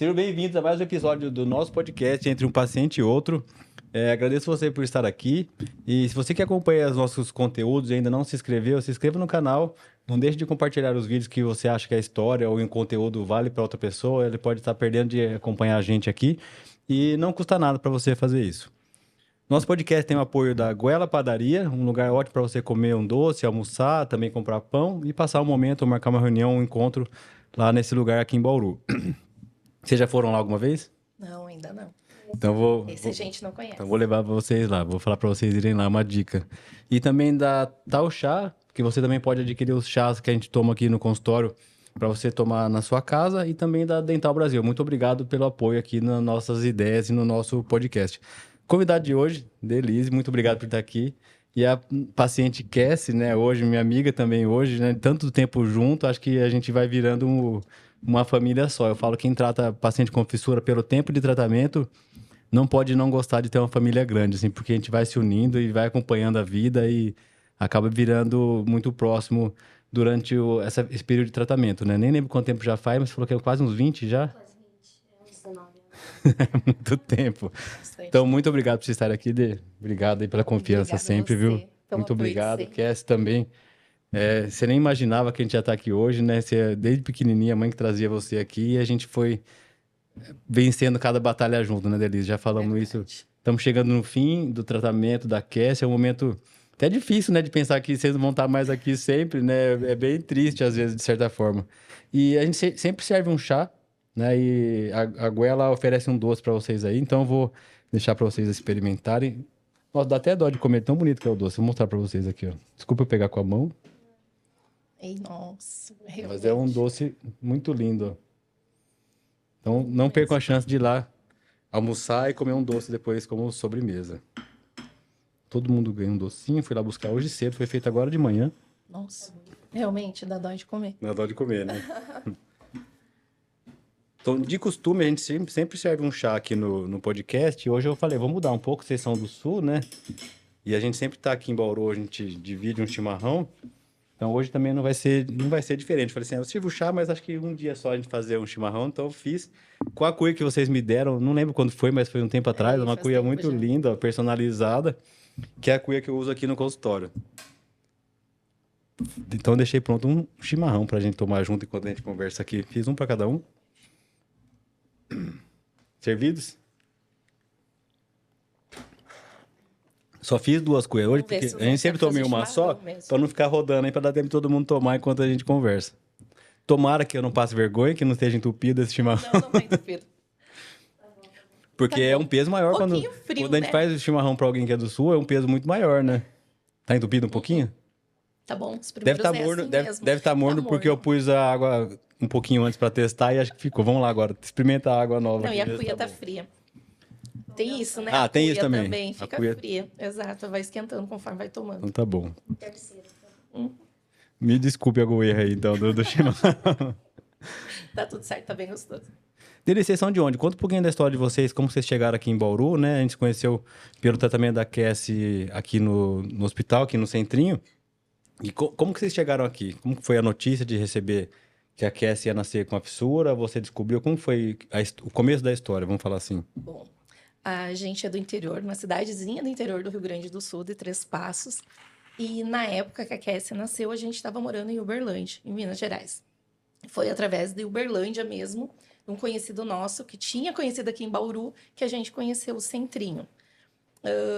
Sejam bem-vindos a mais um episódio do nosso podcast Entre um Paciente e Outro. Agradeço você por estar aqui. E se você que acompanha os nossos conteúdos e ainda não se inscreveu, se inscreva no canal. Não deixe de compartilhar os vídeos que você acha que a história ou o conteúdo vale para outra pessoa. Ele pode estar perdendo de acompanhar a gente aqui. E não custa nada para você fazer isso. Nosso podcast tem o apoio da Goela Padaria, um lugar ótimo para você comer um doce, almoçar, também comprar pão e passar um momento, marcar uma reunião, um encontro lá nesse lugar aqui em Bauru. Vocês já foram lá alguma vez? Não, ainda não. Então Esse a gente não conhece. Então vou levar vocês lá, vou falar para vocês irem lá, uma dica. E também da Tal Chá, que você também pode adquirir os chás que a gente toma aqui no consultório para você tomar na sua casa, e também da Dental Brasil. Muito obrigado pelo apoio aqui nas nossas ideias e no nosso podcast. Convidado de hoje, Delise, muito obrigado por estar aqui. E a paciente Cassie, né, hoje, minha amiga também hoje, né, tanto tempo junto, acho que a gente vai virando uma família só. Eu falo que quem trata paciente com fissura pelo tempo de tratamento não pode não gostar de ter uma família grande, assim, porque a gente vai se unindo e vai acompanhando a vida e acaba virando muito próximo durante esse período de tratamento, né? Nem lembro quanto tempo já faz, mas você falou que é quase uns 20 já? Quase 20, uns 19 anos. É muito tempo. Bastante. Então, muito obrigado por você estar aqui, Dê. Obrigado aí pela confiança Obrigada a sempre, você viu? pelo Muito apoio de obrigado, sempre. Cass também. Você nem imaginava que a gente já está aqui hoje, né? Você, desde pequenininha, a mãe que trazia você aqui, e a gente foi vencendo cada batalha junto, né, Delise? Já falamos isso. Estamos chegando no fim do tratamento da Cass, é um momento até difícil, né, de pensar que vocês vão estar mais aqui sempre, né? É bem triste, às vezes, de certa forma. E a gente sempre serve um chá, né? E a Goela oferece um doce para vocês aí, então eu vou deixar para vocês experimentarem. Nossa, dá até dó de comer, tão bonito que é o doce. Vou mostrar para vocês aqui, ó. Desculpa eu pegar com a mão, Ei, nossa, mas é um realmente. doce muito lindo, ó. Então, não percam a chance de ir lá almoçar e comer um doce depois como sobremesa. Todo mundo ganha um docinho. Fui lá buscar hoje cedo. Foi feito agora de manhã. Nossa, realmente dá dó de comer. Dá dó de comer, né? Então, de costume, a gente sempre serve um chá aqui no podcast. E hoje eu falei, vamos mudar um pouco. Vocês são do Sul, né? E a gente sempre tá aqui em Bauru, a gente divide um chimarrão. Então, hoje também não vai ser diferente. Eu falei assim, eu sirvo chá, mas acho que um dia só a gente fazer um chimarrão. Então, eu fiz com a cuia que vocês me deram. Não lembro quando foi, mas foi um tempo atrás. Uma faz cuia tempo muito já. linda, ó, personalizada, que é a cuia que eu uso aqui no consultório. Então, eu deixei pronto um chimarrão pra gente tomar junto enquanto a gente conversa aqui. Fiz um pra cada um. Servidos? Só fiz 2 cuias hoje, Vamos ver porque se a os gente sempre outros tomei vão uma fazer só, chimarrão mesmo. pra não ficar rodando aí, pra dar tempo de todo mundo tomar enquanto a gente conversa. Tomara que eu não passe vergonha, que não esteja entupido esse chimarrão, Não vai entupir. porque tá é bom. um peso maior quando Pouquinho frio, a gente né? faz o chimarrão pra alguém que é do Sul, é um peso muito maior, né? Tá entupido um pouquinho? Tá bom, os Deve primeiros estar é morno, assim deve mesmo. tá morno porque eu pus a água um pouquinho antes pra testar e acho que ficou. Vamos lá agora, experimenta a água nova. Não, aqui, e a ver se cuia tá bom. fria. Tem isso, né? Ah, A tem cuia isso também. A fica cuia- fria. Exato, vai esquentando conforme vai tomando. Então tá bom. Terceiro. Então. Me desculpe algum erro aí, então, do chimarrão. Tá tudo certo, tá bem gostoso. Delícia, vocês são de onde? Conta um pouquinho da história de vocês, como vocês chegaram aqui em Bauru, né? A gente se conheceu pelo tratamento da Cassie aqui no hospital, aqui no Centrinho. E como que vocês chegaram aqui? Como que foi a notícia de receber que a Cassie ia nascer com a fissura? Você descobriu? Como foi o começo da história, vamos falar assim? Bom, a gente é do interior, uma cidadezinha do interior do Rio Grande do Sul, de Três Passos. E na época que a Cassie nasceu, a gente estava morando em Uberlândia, em Minas Gerais. Foi através de Uberlândia mesmo, de um conhecido nosso, que tinha conhecido aqui em Bauru, que a gente conheceu o Centrinho.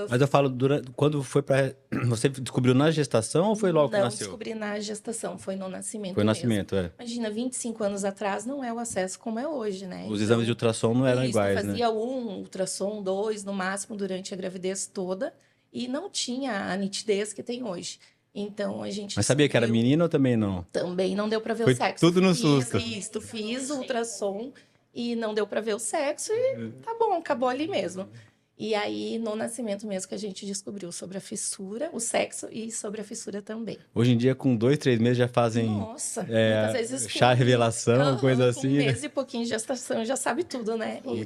Mas eu falo, quando foi para você descobriu na gestação ou foi logo que Não nasceu? descobri na gestação, foi no nascimento Foi o mesmo. nascimento, é. Imagina, 25 anos atrás não é o acesso como é hoje, né? Os exames de ultrassom não eram isso, iguais, né? fazia ultrassom, 2, no máximo, durante a gravidez toda. E não tinha a nitidez que tem hoje. Então, a gente Mas sabia que era descobriu- menina ou também não? Também não deu para ver Foi o sexo. tudo no Fiz susto. Isso, fiz o ultrassom e não deu para ver o sexo e tá bom, acabou ali mesmo. E aí, no nascimento mesmo, que a gente descobriu sobre a fissura, o sexo e sobre a fissura também. Hoje em dia, com 2, 3 meses, já fazem Nossa, muitas vezes chá revelação, Aham, coisa com assim, um né? mês e pouquinho de gestação, já sabe tudo, né? E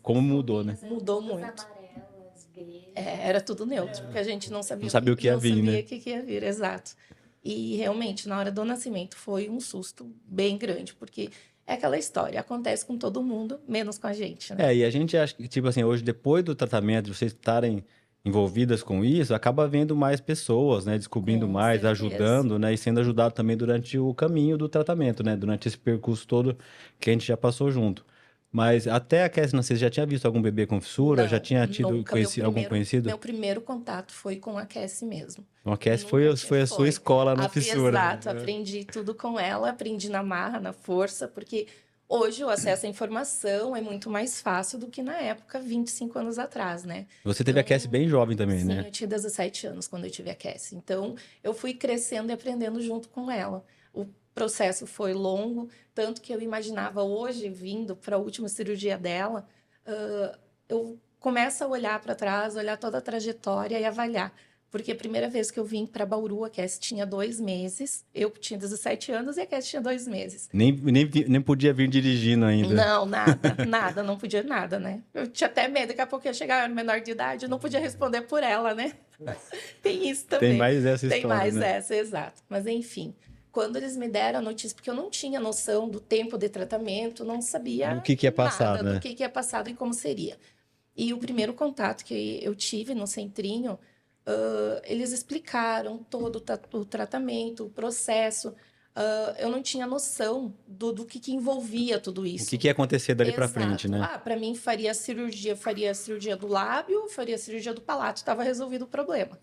Como mudou, né? mudou As muito. amarelas, beijos. Era tudo neutro, porque a gente não sabia, Não sabia o que ia vir, né? o que ia vir, exato. E realmente, na hora do nascimento, foi um susto bem grande, porque É aquela história, acontece com todo mundo, menos com a gente, né? E a gente acha que, tipo assim, hoje, depois do tratamento, de vocês estarem envolvidas com isso, acaba vendo mais pessoas, né? Descobrindo Com mais, certeza. ajudando, né? E sendo ajudado também durante o caminho do tratamento, né? Durante esse percurso todo que a gente já passou junto. Mas até a Cassie nascer, já tinha visto algum bebê com fissura? Já Não, tinha tido nunca. algum conhecido? Meu primeiro contato foi com a Cassie mesmo. Então, a Cassie Nunca tinha, foi a sua escola na fissura. Exato, aprendi tudo com ela, aprendi na marra, na força, porque hoje o acesso à informação é muito mais fácil do que na época, 25 anos atrás, né? Você teve a Cassie bem jovem também, Sim, né? eu tinha 17 anos quando eu tive a Cassie. Então, eu fui crescendo e aprendendo junto com ela. O processo foi longo, tanto que eu imaginava hoje, vindo para a última cirurgia dela, eu começo a olhar para trás, olhar toda a trajetória e avaliar. Porque a primeira vez que eu vim para Bauru, a Cassie tinha 2 meses, eu tinha 17 anos e a Cassie tinha 2 meses. Nem podia vir dirigindo ainda. Não, nada, não podia nada, né? Eu tinha até medo, daqui a pouco ia chegar no menor de idade, eu não podia responder por ela, né? Tem isso também. Tem mais essa Tem história, mais né? essa, exato. Mas enfim, quando eles me deram a notícia, porque eu não tinha noção do tempo de tratamento, não sabia Do que ia passar, nada né? do que ia passar e como seria. E o primeiro contato que eu tive no centrinho, eles explicaram todo o tratamento, o processo. Eu não tinha noção do que envolvia tudo O isso. que ia acontecer dali pra frente, Exato. né? Para mim faria a cirurgia do lábio, faria a cirurgia do palato, estava resolvido o problema.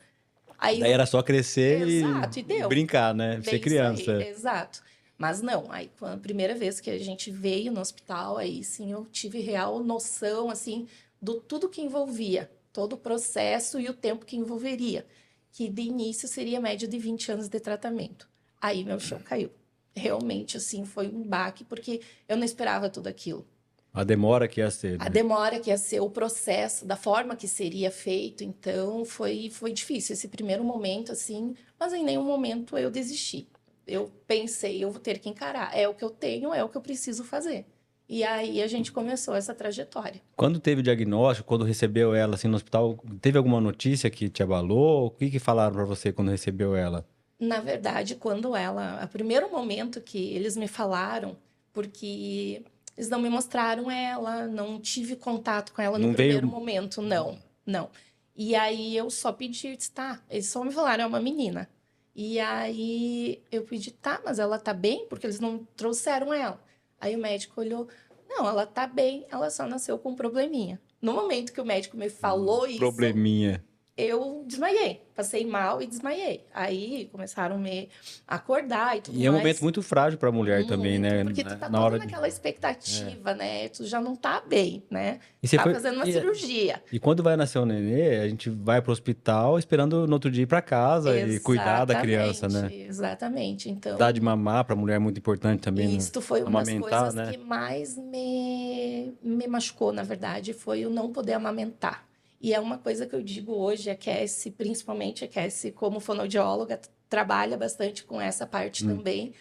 Aí Daí era só crescer Exato, e e deu. brincar, né? Bem Ser isso criança. aí, exato. Mas não, aí quando a primeira vez que a gente veio no hospital, aí sim eu tive real noção, assim, do tudo que envolvia, todo o processo e o tempo que envolveria, que de início seria média de 20 anos de tratamento. Aí meu chão caiu. Realmente, assim, foi um baque, porque eu não esperava tudo aquilo. A demora que ia ser, A né? demora que ia ser, o processo, da forma que seria feito, então foi difícil esse primeiro momento, assim, mas em nenhum momento eu desisti. Eu pensei, eu vou ter que encarar, é o que eu tenho, é o que eu preciso fazer. E aí a gente começou essa trajetória. Quando teve o diagnóstico, quando recebeu ela assim no hospital, teve alguma notícia que te abalou? O que falaram pra você quando recebeu ela? Na verdade, quando o primeiro momento que eles me falaram, porque eles não me mostraram ela, não tive contato com ela no Não primeiro veio. momento, não. E aí eu só pedi, eu disse, tá, eles só me falaram, é uma menina. E aí eu pedi, tá, mas ela tá bem? Porque eles não trouxeram ela. Aí o médico olhou, não, ela tá bem, ela só nasceu com um probleminha. No momento que o médico me falou isso, Probleminha. eu desmaiei, passei mal e desmaiei. Aí começaram a me acordar e tudo E é um mais. momento muito frágil pra mulher também, Muito, né? porque tu tá Na toda hora de... naquela expectativa, né? Tu já não tá bem, né? E você Tá foi... fazendo uma cirurgia. E quando vai nascer o nenê, a gente vai pro hospital esperando no outro dia ir pra casa e cuidar da criança, né? Exatamente. Dar Então, de mamar pra mulher é muito importante também, né? isto foi uma das Amamentar, coisas né? que mais me machucou, na verdade, foi o não poder amamentar. E é uma coisa que eu digo hoje, a Cassie, principalmente a Cassie, como fonoaudióloga, trabalha bastante com essa parte também.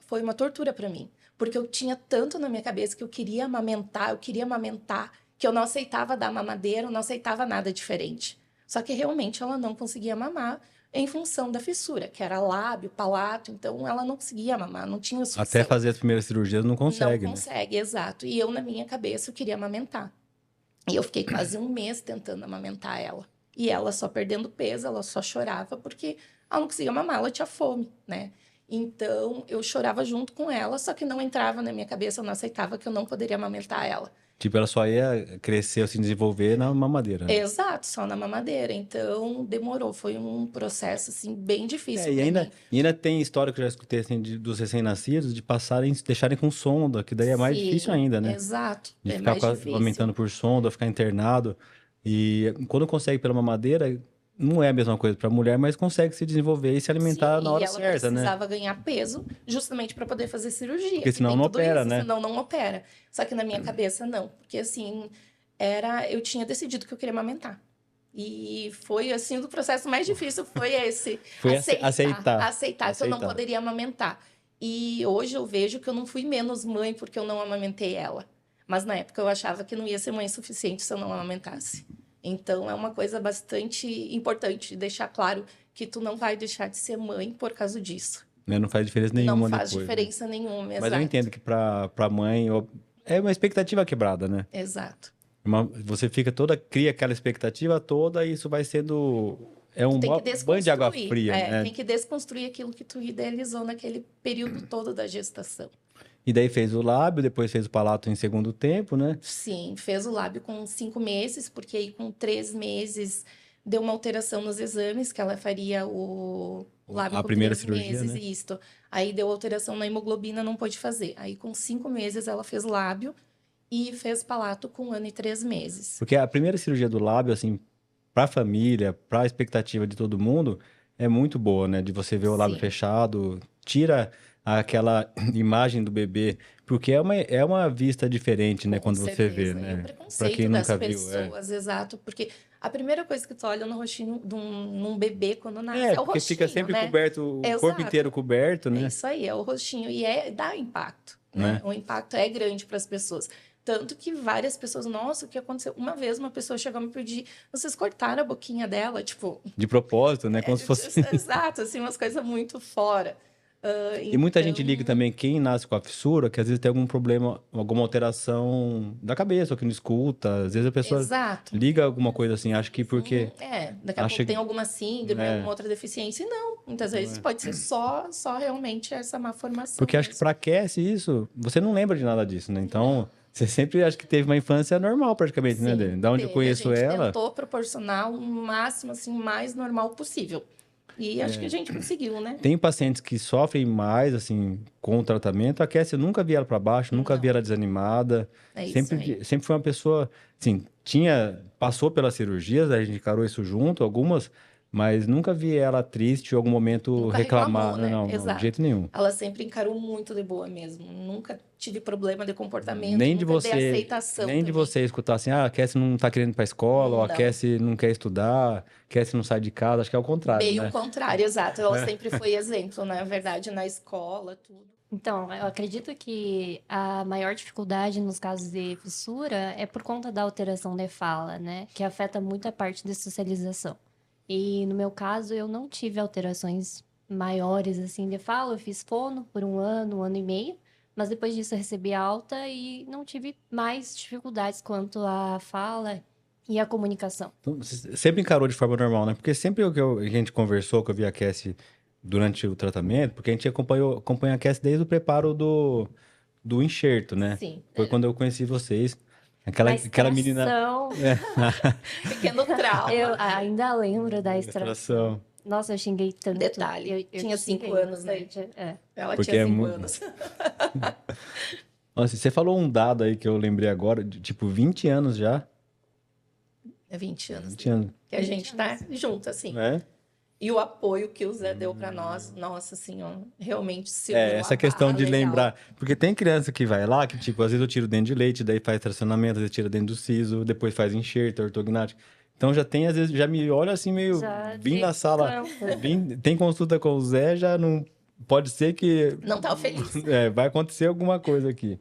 Foi uma tortura para mim, porque eu tinha tanto na minha cabeça que eu queria amamentar, que eu não aceitava dar mamadeira, eu não aceitava nada diferente. Só que realmente ela não conseguia mamar em função da fissura, que era lábio, palato, então ela não conseguia mamar, não tinha Até sucção. fazer as primeiras cirurgias não Não consegue, né? consegue, exato. E eu, na minha cabeça, eu queria amamentar. E eu fiquei quase um mês tentando amamentar ela. E ela só perdendo peso, ela só chorava porque ela não conseguia mamar, ela tinha fome, né? Então, eu chorava junto com ela, só que não entrava na minha cabeça, eu não aceitava que eu não poderia amamentar ela. Tipo, ela só ia crescer, assim, desenvolver na mamadeira, né? Exato, só na mamadeira. Então, demorou. Foi um processo, assim, bem difícil E para ainda, mim. e ainda tem história que eu já escutei, assim, dos recém-nascidos, de passarem, deixarem com sonda, que daí é mais difícil Sim, ainda, né? exato. De É ficar mais difícil. amamentando por sonda, ficar internado. E quando consegue pela mamadeira, não é a mesma coisa para a mulher, mas consegue se desenvolver e se alimentar Sim, na e hora ela certa, né? precisava ganhar peso justamente para poder fazer cirurgia. Porque que senão tem não tudo opera, isso, né? senão não opera. Só que na minha cabeça não, porque assim, eu tinha decidido que eu queria amamentar. E foi assim, o processo mais difícil foi esse, Foi aceitar que eu não Aceitar. poderia amamentar. E hoje eu vejo que eu não fui menos mãe porque eu não amamentei ela. Mas na época eu achava que não ia ser mãe suficiente se eu não amamentasse. Então é uma coisa bastante importante deixar claro que tu não vai deixar de ser mãe por causa disso. né? Não faz diferença Não nenhuma faz depois, né? diferença nenhuma, Mas eu exato. entendo que pra mãe é uma expectativa quebrada, né? Exato. Você fica cria aquela expectativa toda e isso vai sendo... É um Tem que banho de água desconstruir, fria, né? tem que desconstruir aquilo que tu idealizou naquele período todo da gestação. E daí fez o lábio, depois fez o palato em segundo tempo, né? Sim, fez o lábio com 5 meses, porque aí com 3 meses deu uma alteração nos exames, que ela faria o lábio A com primeira 3 cirurgia, meses, né? e isto. Aí deu alteração na hemoglobina, não pôde fazer. Aí com 5 meses ela fez lábio e fez palato com 1 ano e 3 meses. Porque a primeira cirurgia do lábio, assim, pra família, pra expectativa de todo mundo, é muito boa, né? De você ver o lábio Sim. fechado, tira aquela imagem do bebê, porque é uma vista diferente, né? Com Quando você vê, certeza. E o né? Pra preconceito quem das nunca viu, pessoas, exato, porque a primeira coisa que tu olha no rostinho num bebê quando nasce é o porque fica rostinho, sempre né? coberto, o corpo Exato. inteiro coberto, É né? isso aí, é o rostinho. E dá impacto, Né? né? O impacto é grande para as pessoas. Tanto que várias pessoas, nossa, o que aconteceu? Uma vez uma pessoa chegou a me pedir, vocês cortaram a boquinha dela? Tipo, De propósito, né? Como se fosse... exato, assim, umas coisas muito fora. E muita gente Então, liga também quem nasce com a fissura, que às vezes tem algum problema, alguma alteração da cabeça, ou que não escuta. Às vezes a pessoa exato. liga alguma coisa assim, acho que porque... Daqui a acha pouco tem alguma síndrome, É. alguma outra deficiência. E não, muitas vezes pode ser só realmente essa má formação. Porque acho que mesmo. fraquece isso, você não lembra de nada disso, né? Então, você sempre acho que teve uma infância normal praticamente, né, Sim, Dê? Da onde eu teve. conheço A gente ela, tentou proporcionar o máximo, assim, mais normal possível. E acho que a gente conseguiu, né? tem pacientes que sofrem mais, assim, com o tratamento. A Cassie, eu nunca vi ela para baixo, nunca vi Não. ela desanimada. É isso Sempre, aí. sempre foi uma pessoa, assim, passou pelas cirurgias, a gente encarou isso junto, algumas, mas nunca vi ela triste em algum momento Nunca reclamar. reclamou, né? Não, de Exato. jeito nenhum. Ela sempre encarou muito de boa mesmo. Nunca tive problema de comportamento, Nem de nunca de você, aceitação nem de também. você escutar assim, a Cassie não tá querendo ir pra escola, ou a Não. Cassie não quer estudar, a Cassie não sai de casa, acho que é o contrário, Bem né? o contrário, exato. Ela sempre foi exemplo, na verdade, na escola, tudo. Então, eu acredito que a maior dificuldade nos casos de fissura é por conta da alteração de fala, né? Que afeta muito a parte de socialização. E no meu caso, eu não tive alterações maiores assim de fala. Eu fiz fono por um ano e meio, mas depois disso eu recebi alta e não tive mais dificuldades quanto à fala e à comunicação. Então, você sempre encarou de forma normal, né? Porque sempre a gente conversou, que eu vi a Cassie durante o tratamento, porque a gente acompanha a Cassie desde o preparo do enxerto, né? Sim. Foi quando eu conheci vocês. A Aquela menina. extração, Pequeno trauma. eu ainda lembro da extração. Extração. Nossa, eu xinguei tanto. Detalhe, Eu tinha 5 xinguei anos, né? bastante, é. Ela Porque tinha é 5 muito- anos. Nossa, você falou um dado aí que eu lembrei agora, de, tipo, 20 anos já. É 20 anos 20 anos, que a gente tá junto, assim. né? E o apoio que o Zé deu pra nós, nossa senhora, realmente se uniu Essa a questão barra de legal. lembrar. Porque tem criança que vai lá, que, tipo, às vezes eu tiro dentro de leite, daí faz tracionamento, às vezes tira dentro do siso, depois faz enxerto, ortognático. Então já tem, às vezes, já me olha assim, meio. Já Vim na sala, cansa. tem consulta com o Zé, já não. Pode ser que Não tava feliz. vai acontecer alguma coisa aqui.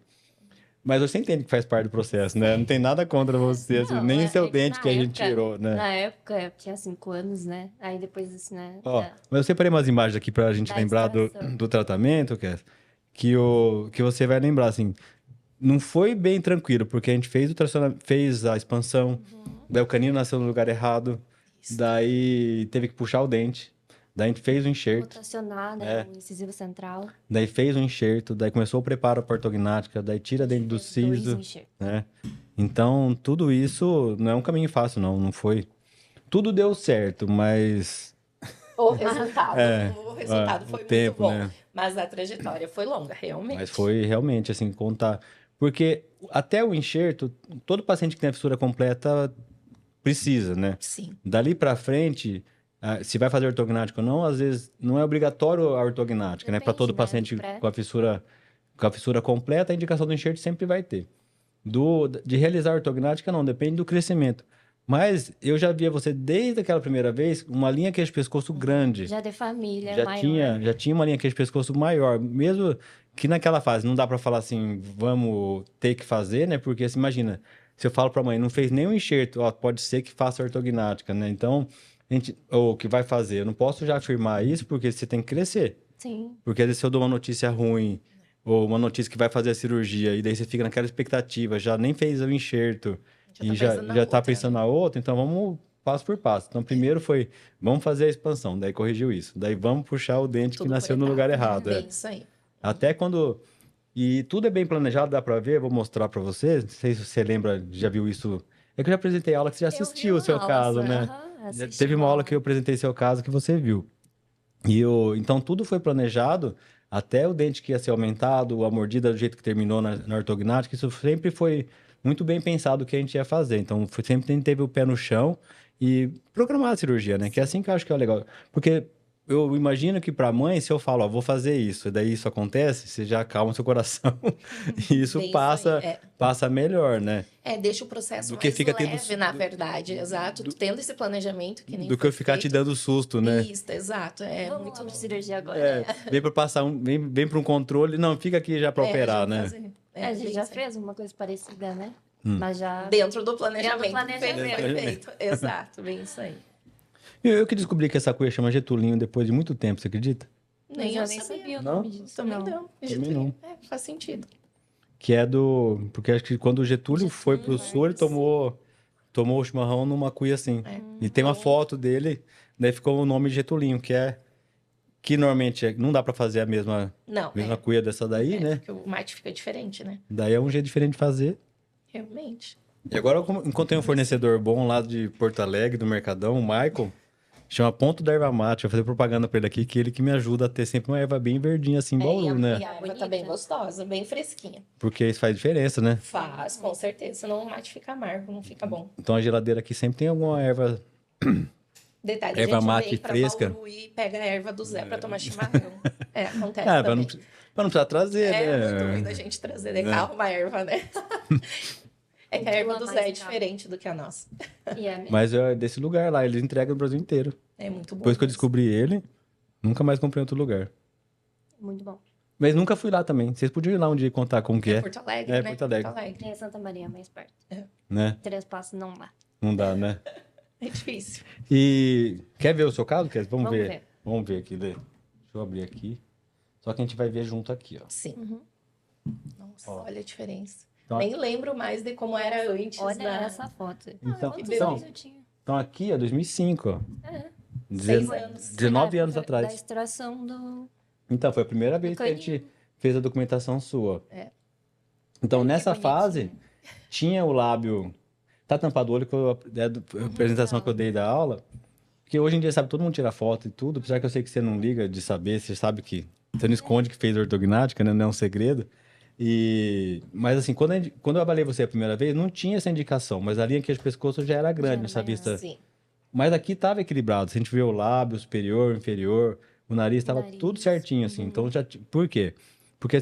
Mas você entende que faz parte do processo, né? Não tem nada contra você, assim, Não, nem o seu que dente na que a gente época- tirou, né? Na época, eu tinha 5 anos, né? Aí depois, assim, né? Ó, mas eu separei umas imagens aqui pra gente Da lembrar extração. do tratamento, que você vai lembrar, assim. Não foi bem tranquilo, porque a gente fez o tracionamento, fez a expansão, daí o canino nasceu no lugar errado, daí teve que puxar o dente, daí a gente fez o enxerto, Rotacionar, É. né? O incisivo central. daí fez o enxerto, daí começou o preparo para ortognática, daí tira dentro do Fez 2 siso, enxertos. né? Então, tudo isso não é um caminho fácil, não foi. Tudo deu certo, mas O resultado, o resultado o foi muito tempo, bom. né? Mas a trajetória foi longa, realmente. Mas foi realmente, assim, contar. Porque até o enxerto, todo paciente que tem a fissura completa precisa, né? Sim, Dali pra frente, se vai fazer ortognática ou não, às vezes não é obrigatório a ortognática, né? Para Depende, todo né, paciente do pré. com a fissura completa, a indicação do enxerto sempre vai ter. De realizar a ortognática, não, depende do crescimento. Mas eu já via você, desde aquela primeira vez, uma linha queijo-pescoço grande. Já de família, Já maior. já tinha uma linha queijo-pescoço maior. Mesmo que naquela fase, não dá para falar assim, vamos ter que fazer, né? Porque, assim, imagina, se eu falo para a mãe, não fez nenhum enxerto, ó, pode ser que faça ortognática, né? Então, ou que vai fazer. Eu não posso já afirmar isso, porque você tem que crescer. Sim. Porque às vezes se eu dou uma notícia ruim, ou uma notícia que vai fazer a cirurgia, e daí você fica naquela expectativa, já nem fez o enxerto, e já tá pensando na outra, então vamos passo por passo. Então, primeiro foi, vamos fazer a expansão, daí corrigiu isso. Daí vamos puxar o dente que Tudo nasceu por no lugar etapa, errado. bem isso aí. Até quando... E tudo é bem planejado, dá pra ver, vou mostrar pra você. Não sei se você lembra, já viu isso. É que eu já apresentei aula que você já Eu vi assistiu o uma seu aula caso, sua, né? aham, assisti Teve uma uma aula que eu apresentei seu caso que você viu. Então tudo foi planejado, até o dente que ia ser aumentado, a mordida do jeito que terminou na ortognática, isso sempre foi muito bem pensado o que a gente ia fazer. Então sempre teve o pé no chão e programar a cirurgia, né? Que é assim que eu acho que é legal. Porque eu imagino que para mãe, se eu falo, ó, vou fazer isso, e daí isso acontece, você já acalma seu coração e isso Bem passa, isso aí, passa melhor, né? deixa o processo Do que mais fica leve, tendo- na verdade, exato. Tendo esse planejamento que nem Do que foi eu ficar te feito. dando susto, né? Isso, exato. É Vamos muito lá pra bom. cirurgia agora. Vem para passar vem para um controle, não, fica aqui já para operar, já né? fazer. A gente bem já isso aí. fez uma coisa parecida, né? Hum. Mas já... Dentro do planejamento, planejamento. foi feito. Exato, bem isso aí. Eu que descobri que essa cuia chama Getulinho depois de muito tempo, você acredita? Mas Eu eu nem sabia o Não? nome disso. Também não. não. Também não. Faz sentido. Que é do... Porque acho que quando o Getúlio foi pro sul, ele tomou o chimarrão numa cuia assim. É. E tem uma foto dele, daí ficou o nome Getulinho, que é... Que normalmente não dá pra fazer a mesma Não, cuia dessa daí, né? porque o mate fica diferente, né? Daí é um jeito diferente de fazer. Realmente. E agora, enquanto tem um fornecedor bom lá de Porto Alegre, do Mercadão, o Michael, chama Ponto da Erva Mate, vou fazer propaganda pra ele aqui, que ele que me ajuda a ter sempre uma erva bem verdinha assim, em Bauru, né? E a erva tá bem gostosa, bem fresquinha. Porque isso faz diferença, né? Faz, com certeza. Senão o mate fica amargo, não fica bom. Então a geladeira aqui sempre tem alguma erva. Detalhe, Erva a gente mate vem pra fresca. Bauru e pega a erva do Zé pra tomar chimarrão. Acontece Pra também. não precisar trazer, É muito ruim né? da gente trazer de carro uma erva, né? É que a erva do Zé é diferente do que a nossa. E é mesmo. Mas é desse lugar lá, eles entregam no Brasil inteiro. É muito bom. Depois que eu mesmo. descobri ele, nunca mais comprei em outro lugar. Muito bom. Mas nunca fui lá também. Vocês podiam ir lá um dia e contar como que é, Porto Alegre, É, né? Porto Alegre. Tem a Santa Maria mais perto. né? 3 passos não dá. Não dá, né? É difícil. E quer ver o seu caso, Kes? Vamos Vamos ver. ver. Vamos ver aqui, Lê. Deixa eu abrir aqui. Só que a gente vai ver junto aqui, ó. Sim. Uhum. Nossa, Ó. olha a diferença. Então, Nem lembro mais de como era antes. Olha essa foto. Então, Quantos então, anos eu tinha? então aqui é 2005, ó. É. 6 anos. 19 anos Da atrás. extração do... Então, foi a primeira vez que a caninho. gente fez a documentação sua. É. Então, Ai, que nessa bonitinho. fase, tinha o lábio... Tá tampado o olho, que a apresentação que eu dei da aula. Porque hoje em dia, sabe, todo mundo tira foto e tudo. Apesar que eu sei que você não liga de saber, você sabe que... Você não esconde que fez ortognática, né? Não é um segredo. Mas assim, quando eu avaliei você a primeira vez, não tinha essa indicação. Mas a linha aqui de pescoço já era grande, era nessa maior. vista. Sim. Mas aqui estava equilibrado. Se a gente vê o lábio superior, inferior, o nariz estava Nariz. tudo certinho, assim. Então, por quê? Porque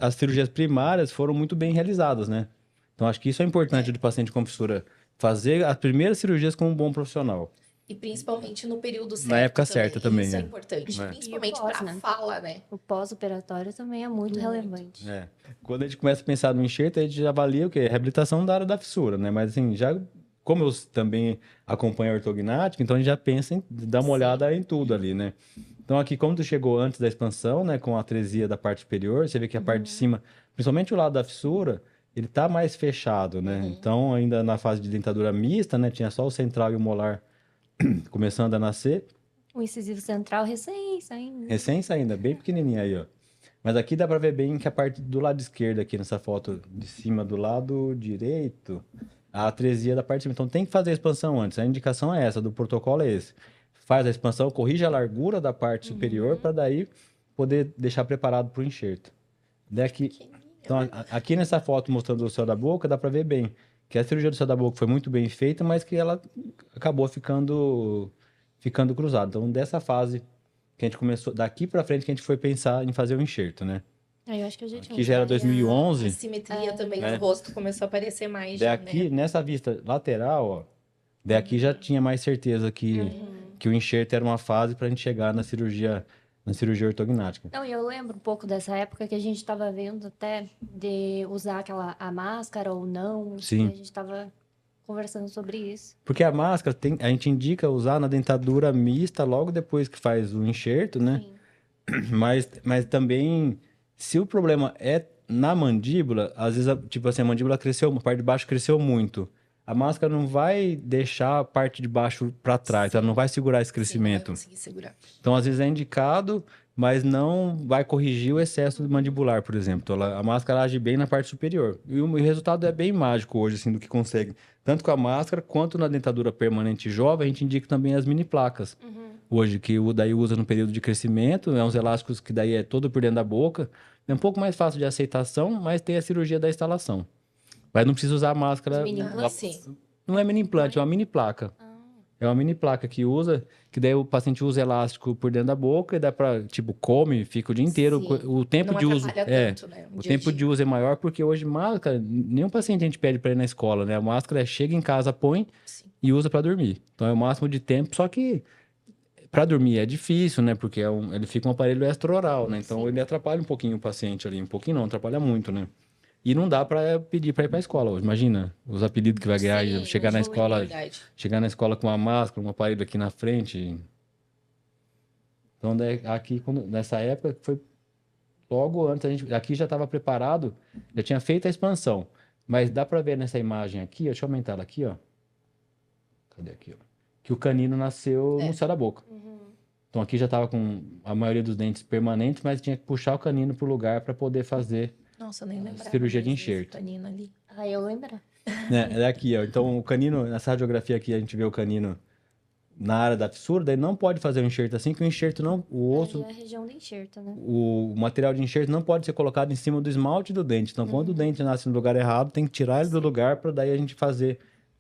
as cirurgias primárias foram muito bem realizadas, né? Então, acho que isso é importante do paciente com fissura. Fazer as primeiras cirurgias com um bom profissional. E principalmente no período certo. Na época certa também, Isso é é. importante. É. Principalmente E o pós, pra né? fala, né? O pós-operatório também é muito relevante. É. Quando a gente começa a pensar no enxerto, a gente já avalia o quê? Reabilitação da área da fissura, né? Mas, assim, como eu também acompanho a ortognática, então a gente já pensa em dar uma olhada em tudo ali, né? Então, aqui, como tu chegou antes da expansão, né? Com a atresia da parte superior, você vê que a parte de cima, principalmente o lado da fissura, ele tá mais fechado, né? Então, ainda na fase de dentadura mista, né? Tinha só o central e o molar começando a nascer. O incisivo central recém saindo. Recém ainda, bem pequenininha aí, ó. Mas aqui dá pra ver bem que a parte do lado esquerdo aqui nessa foto de cima do lado direito, a atresia da parte de cima. Então tem que fazer a expansão antes. A indicação é essa, do protocolo é esse. Faz a expansão, corrige a largura da parte superior para daí poder deixar preparado para o enxerto. Daqui, então aqui nessa foto mostrando o céu da boca, dá para ver bem que a cirurgia do céu da boca foi muito bem feita, mas que ela acabou ficando cruzada. Então dessa fase que a gente começou, daqui para frente que a gente foi pensar em fazer o enxerto, né? Aí eu acho que eu já tinha. Que já era A 2011. simetria também É. no rosto começou a aparecer mais. Daí Já, aqui, né? nessa vista lateral, ó, daí aqui já tinha mais certeza que o enxerto era uma fase para a gente chegar na cirurgia ortognática. Não, e eu lembro um pouco dessa época que a gente estava vendo até de usar a máscara ou não. Sim. E a gente estava conversando sobre isso. Porque a máscara a gente indica usar na dentadura mista logo depois que faz o enxerto, né? Sim. Mas também, se o problema é na mandíbula, às vezes, tipo assim, a mandíbula cresceu, a parte de baixo cresceu muito. A máscara não vai deixar a parte de baixo para trás, ela não vai segurar esse Sim, não vai crescimento. conseguir segurar. Então, às vezes é indicado, mas não vai corrigir o excesso mandibular, por exemplo. Então, a máscara age bem na parte superior. E o resultado é bem mágico hoje, assim, do que consegue. Tanto com a máscara, quanto na dentadura permanente jovem, a gente indica também as mini placas. Hoje, que daí usa no período de crescimento, é uns elásticos que daí é todo por dentro da boca. É um pouco mais fácil de aceitação, mas tem a cirurgia da instalação. Mas não precisa usar a máscara. Os mini implantes? Sim. Não é mini implante, é uma mini placa. É uma mini placa que usa, que daí o paciente usa elástico por dentro da boca e dá pra, tipo, come, fica o dia inteiro. Sim. O tempo Não de uso atrapalha tanto, né? o dia a tempo de dia. uso é maior porque hoje máscara, nenhum paciente a gente pede para ir na escola, né? A máscara chega em casa, põe Sim. e usa para dormir. Então é o máximo de tempo, só que para dormir é difícil, né? Porque ele fica um aparelho extraoral, né? Então ele atrapalha um pouquinho o paciente ali, um pouquinho não, atrapalha muito, né? E não dá para pedir para ir para a escola hoje. Imagina os apelidos que vai ganhar, Sim, chegar na hoje é escola, verdade. chegar na escola com uma máscara, um aparelho aqui na frente. Então, aqui, nessa época, foi logo antes, aqui já estava preparado, já tinha feito a expansão. Mas dá para ver nessa imagem aqui, deixa eu aumentar ela aqui, ó. Cadê aqui, ó? Que o canino nasceu no céu da boca. Então aqui já estava com a maioria dos dentes permanentes, mas tinha que puxar o canino para o lugar para poder fazer. Nossa, eu nem lembrava. Cirurgia de mais desse enxerto. canino ali. Ah, eu lembro. É aqui, ó. Então o canino, nessa radiografia aqui, a gente vê o canino na área da fissura, daí não pode fazer o enxerto assim, que o enxerto não, o osso, Ali é a região do enxerto, né? o material de enxerto não pode ser colocado em cima do esmalte do dente. Então, quando o dente nasce no lugar errado, tem que tirar ele do lugar para daí a gente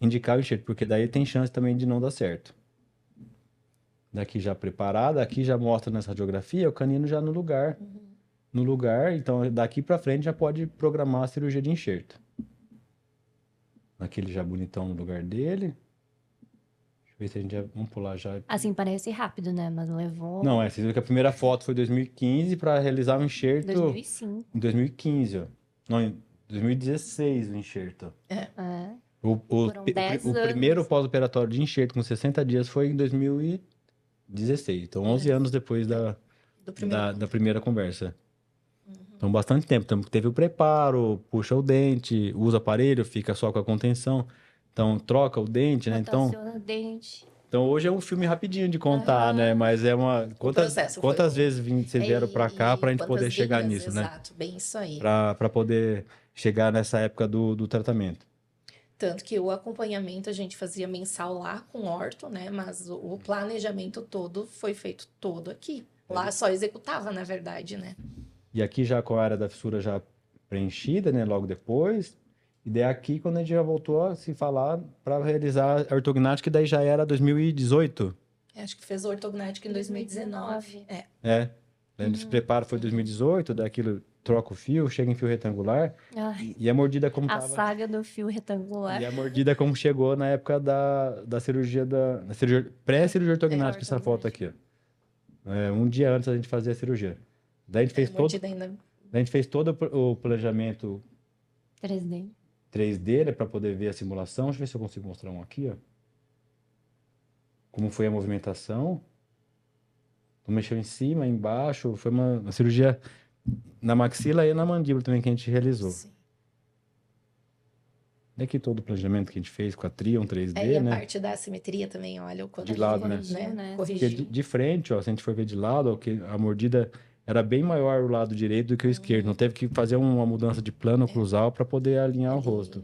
indicar o enxerto, porque daí tem chance também de não dar certo. Daqui já preparada, aqui já mostra nessa radiografia o canino já no lugar. No lugar, então daqui para frente já pode programar a cirurgia de enxerto. Aquele já bonitão no lugar dele. Deixa eu ver se a gente já. Vamos pular já. Assim, parece rápido, né? Mas levou Não, vocês viram que a primeira foto foi em 2015 para realizar o enxerto 2005. em 2015, ó. Não, em 2016 o enxerto. É. O 10 primeiro anos. pós-operatório de enxerto com 60 dias foi em 2016. Então, 11 anos depois Do primeiro. da primeira conversa. Então, bastante tempo. Então, teve o preparo, puxa o dente, usa o aparelho, fica só com a contenção. Então, troca o dente, né? Rotaciona o dente. Então, hoje é um filme rapidinho de contar, né? Mas é uma... processo foi Quantas longo. vezes vocês vieram para cá para a gente Quantas poder chegar vidas, nisso, né? Exato, bem isso aí. Para poder chegar nessa época do tratamento. Tanto que o acompanhamento a gente fazia mensal lá com orto, né? Mas o planejamento todo foi feito todo aqui. Lá só executava, na verdade, né? E aqui já com a área da fissura já preenchida, né? Logo depois. E daí aqui, quando a gente já voltou a se falar para realizar a ortognática, que daí já era 2018. Acho que fez ortognática em 2019. É. É. Daí esse preparo foi 2018, daí aquilo troca o fio, chega em fio retangular. Ai, E a mordida como a tava... saga do fio retangular. E a mordida como chegou na época da cirurgia pré-cirurgia ortognática, essa foto aqui, ó. Um dia antes a gente fazia a cirurgia. Daí a gente fez Mordida ainda. daí a gente fez todo o planejamento 3D. 3D, né, para poder ver a simulação. Deixa eu ver se eu consigo mostrar um aqui, ó. Como foi a movimentação. Então, mexeu em cima, embaixo. Foi uma cirurgia na maxila e na mandíbula também que a gente realizou. Sim. E aqui todo o planejamento que a gente fez com a Trion 3D, E a né? parte da assimetria também, olha o quanto De a gente lado, né? Corrigiu, né? Porque Corrigiu. de frente, ó, se a gente for ver de lado, ó, que a mordida era bem maior o lado direito do que o esquerdo. Não teve que fazer uma mudança de plano cruzal para poder alinhar o rosto.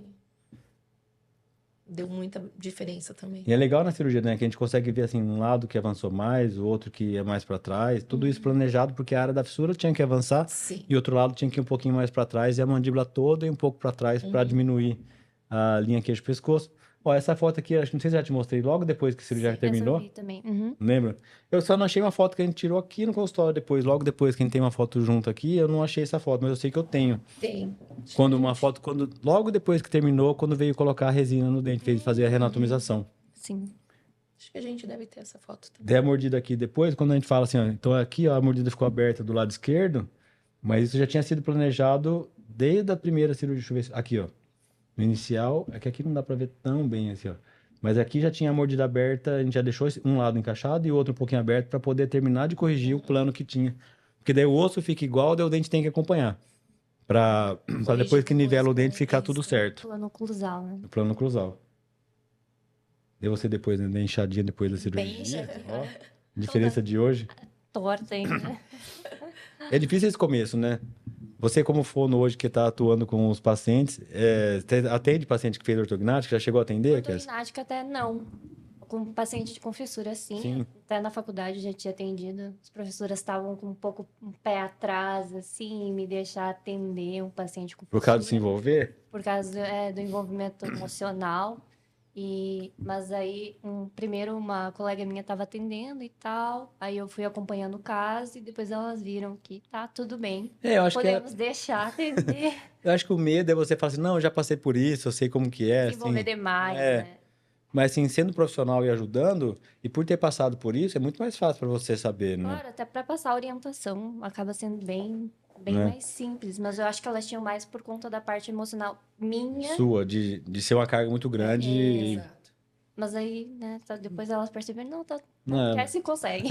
Deu muita diferença também. E é legal na cirurgia, né? Que a gente consegue ver assim, um lado que avançou mais, o outro que é mais para trás. Tudo isso planejado porque a área da fissura tinha que avançar Sim. e o outro lado tinha que ir um pouquinho mais para trás e a mandíbula toda e um pouco para trás para diminuir a linha queixo-pescoço. Ó, essa foto aqui, acho que não sei se já te mostrei, logo depois que a cirurgia Essa terminou. eu vi também. Uhum. Lembra? Eu só não achei uma foto que a gente tirou aqui no consultório depois. Logo depois que a gente tem uma foto junto aqui, eu não achei essa foto, mas eu sei que eu tenho. Tem. Logo depois que terminou, quando veio colocar a resina no dente, fez fazer a reanatomização. Sim. Acho que a gente deve ter essa foto também. Daí a mordida aqui depois, quando a gente fala assim, ó, então aqui ó, a mordida ficou aberta do lado esquerdo, mas isso já tinha sido planejado desde a primeira cirurgia. Deixa eu ver, aqui ó, no inicial, é que aqui não dá pra ver tão bem assim ó, mas aqui já tinha a mordida aberta, a gente já deixou um lado encaixado e o outro um pouquinho aberto para poder terminar de corrigir o plano que tinha. Porque daí o osso fica igual, daí o dente tem que acompanhar. Pra depois que nivela o dente ficar tudo certo. Plano oclusal, né? No plano cruzal. E você depois, né, da inchadinha depois da cirurgia. inchada. Ó, diferença de hoje. Torta ainda. É difícil esse começo, né? Você, como fono hoje que está atuando com os pacientes, você atende paciente que fez ortognática? Já chegou a atender, Kézia? Ortognática até não. Com paciente com fissura, sim. Sim. Até na faculdade já tinha atendido. As professoras estavam com um pouco um pé atrás, assim, me deixar atender um paciente com Por causa de se fissura. envolver? Por causa do envolvimento emocional. Mas aí, primeiro uma colega minha estava atendendo e tal. Aí eu fui acompanhando o caso e depois elas viram que tá tudo bem. Eu acho Podemos deixar atender. eu acho que o medo é você falar assim, não, eu já passei por isso, eu sei como que é. Se envolver Assim. demais, É. né? Mas, assim, sendo profissional e ajudando, e por ter passado por isso, é muito mais fácil para você saber, né? Claro, até para passar a orientação acaba sendo bem Né? mais simples. Mas eu acho que elas tinham mais por conta da parte emocional minha. Sua, de ser uma carga muito grande. Exato. Mas aí, né, depois elas perceberam, não, Não. quer se consegue.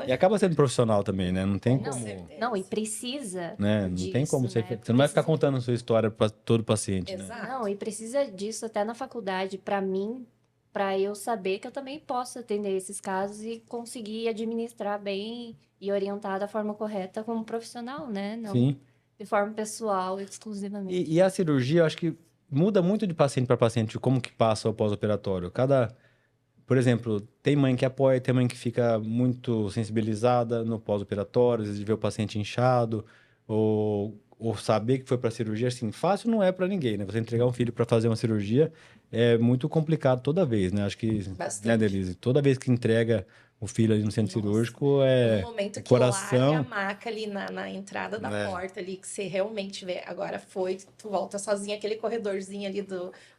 E acaba sendo profissional também, né? Não tem Não, como, certeza. Não, e precisa né? Não tem disso, como você... né? Você não vai ficar Precisa. contando a sua história para todo paciente, né? Exato. Não, e precisa disso até na faculdade, para mim, para eu saber que eu também posso atender esses casos e conseguir administrar bem e orientar da forma correta como profissional, né? Não Sim. de forma pessoal, exclusivamente. E a cirurgia, eu acho que muda muito de paciente para paciente, como que passa o pós-operatório. Por exemplo, tem mãe que apoia, tem mãe que fica muito sensibilizada no pós-operatório, às vezes vê o paciente inchado, ou saber que foi para cirurgia, assim, fácil não é para ninguém, né? Você entregar um filho para fazer uma cirurgia é muito complicado toda vez, né? Acho que, Bastante. né, Denise? Toda vez que entrega o filho ali no centro Nossa. cirúrgico, No momento o que larga a coração... maca ali na entrada da É. porta ali, que você realmente vê, agora foi, tu volta sozinha, aquele corredorzinho ali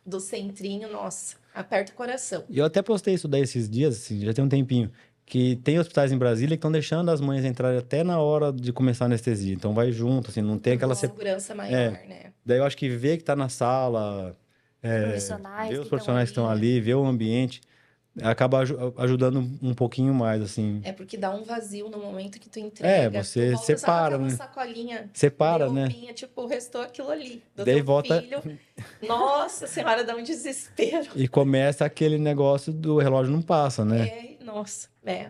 do centrinho, nossa, aperta o coração. E eu até postei isso daí esses dias, assim, já tem um tempinho, que tem hospitais em Brasília que estão deixando as mães entrarem até na hora de começar a anestesia. Então vai junto, assim, não tem aquela... Segurança maior, né? Daí eu acho que ver que tá na sala, Profissionais ver que os estão profissionais que estão ali, né? ali, ver o ambiente, acaba ajudando um pouquinho mais, assim. É porque dá um vazio no momento que tu entrega. Você tu volta só com separa, aquela né? sacolinha Separa, de né? roupinha, tipo, restou aquilo ali. Do Daí teu volta- filho. Nossa senhora, dá um desespero. E começa aquele negócio do relógio não passa, né?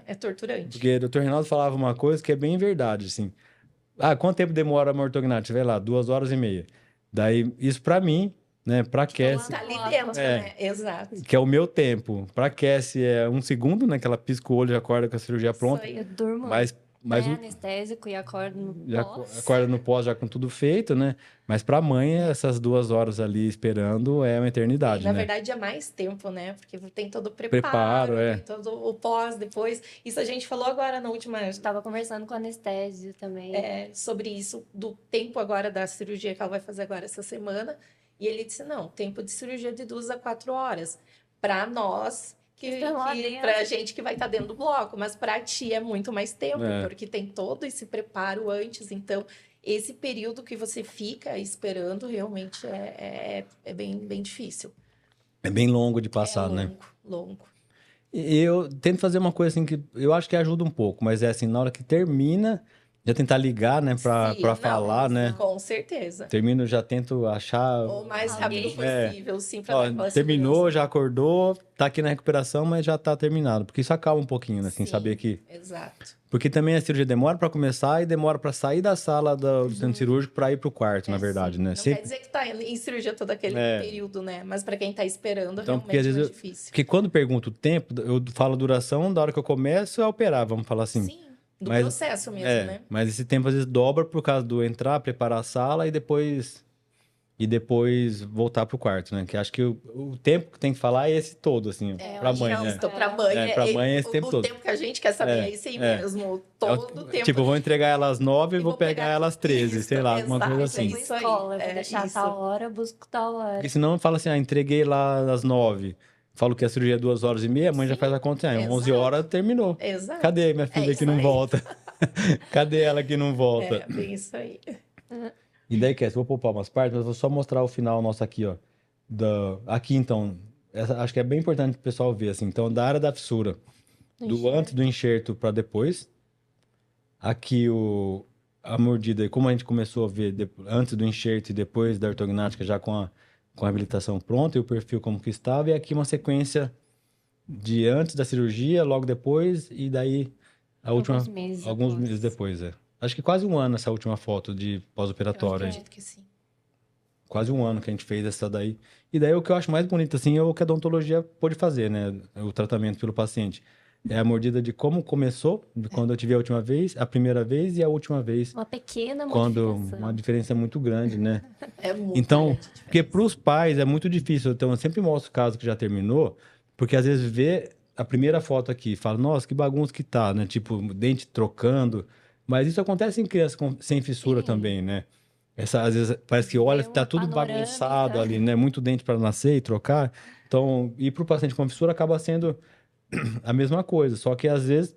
É torturante. Porque o Dr. Reinaldo falava uma coisa que é bem verdade, assim. Ah, quanto tempo demora uma ortognática? Vai lá, 2 horas e meia. Daí, isso pra mim, né, pra Cassie, Tá ali dentro, né? Exato. que é o meu tempo. Pra Cassie é 1 segundo, né, que ela pisca o olho e acorda com a cirurgia pronta. Isso aí. Eu durmo Mas pré-anestésico e acordo no já pós. acorda no pós já com tudo feito, né? Mas pra mãe, essas 2 horas ali esperando é uma eternidade, E, na né? verdade, é mais tempo, né? Porque tem todo o Preparo, tem todo o pós depois. Isso a gente falou agora na última... Estava conversando com a anestésio também. sobre isso, do tempo agora da cirurgia que ela vai fazer agora essa semana. E ele disse, não, tempo de cirurgia de 2 a 4 horas. Para nós, Estão lá dentro. pra gente que vai estar dentro do bloco. Mas para ti é muito mais tempo, É. porque tem todo esse preparo antes. Então, esse período que você fica esperando realmente é bem difícil. É bem longo de passar, é né? longo. E eu tento fazer uma coisa assim que eu acho que ajuda um pouco, mas é assim, na hora que termina, já tentar ligar, né, Sim, pra não, falar, né? Com certeza. Termino, já tento achar... O mais Alguém. rápido possível, sim, para Ó, dar aquela terminou, segurança. já acordou, tá aqui na recuperação, mas já tá terminado. Porque isso acalma um pouquinho, né? Assim, Sim, saber que... Exato. Porque também a cirurgia demora pra começar e demora pra sair da sala do centro cirúrgico pra ir pro quarto, na verdade, sim. né? Não Sempre- quer dizer que tá em cirurgia todo aquele período, né? Mas para quem tá esperando, Então, porque realmente às é vezes difícil. Porque quando pergunto o tempo, eu falo a duração da hora que eu começo a operar, vamos falar assim. Sim, do Mas- processo mesmo, É, né? mas esse tempo às vezes dobra por causa do entrar, preparar a sala e depois voltar pro quarto, né? Que acho que o tempo que tem que falar é esse todo, assim, pra mãe, né? Então, pra mãe, Pra mãe é esse tempo o todo. tempo que a gente quer saber é esse aí mesmo. Todo o tempo. Tipo, eu vou entregar ela às 9 e E vou vou pegar pegar ela às 13, isso, sei lá, alguma exato, coisa é assim. Tipo isso aí, escola, eu vou deixar isso. tal hora, busco tal hora. Porque senão fala assim, entreguei lá às 9. Falo que a cirurgia é 2 horas e meia, a mãe já Sim, faz a conta, 11 exato. horas terminou. Exato. Cadê minha filha isso que não aí. volta? Cadê ela que não volta? É, bem isso aí. E daí, Cass, vou poupar umas partes, mas vou só mostrar o final nosso aqui, ó. Aqui, então, acho que é bem importante o pessoal ver, assim. Então, da área da fissura, do antes do enxerto para depois. aqui a mordida, como a gente começou a ver antes do enxerto e depois da ortognática, já com a habilitação pronta e o perfil como que estava, e aqui uma sequência de antes da cirurgia, logo depois, e daí a última, alguns meses depois, é. Acho que quase um ano essa última foto de Eu pós-operatório. acredito que sim. Quase um ano que a gente fez essa daí. E daí o que eu acho mais bonito, assim, é o que a odontologia pôde fazer, né? O tratamento pelo paciente. É a mordida de como começou, de quando eu tive a última vez, a primeira vez e a última vez. Uma pequena Quando modificação. uma diferença muito grande, né? É muito Então, grande a porque diferença. para os pais é muito difícil. Então, eu sempre mostro o caso que já terminou, porque às vezes vê a primeira foto aqui, e fala, nossa, que bagunça que tá, né? Tipo, dente trocando. Mas isso acontece em crianças sem fissura Sim. também, né? Às vezes parece que olha, Vê tá uma tudo panorâmica. bagunçado ali, né? Muito dente para nascer e trocar. Então, ir para o paciente com fissura acaba sendo a mesma coisa, só que às vezes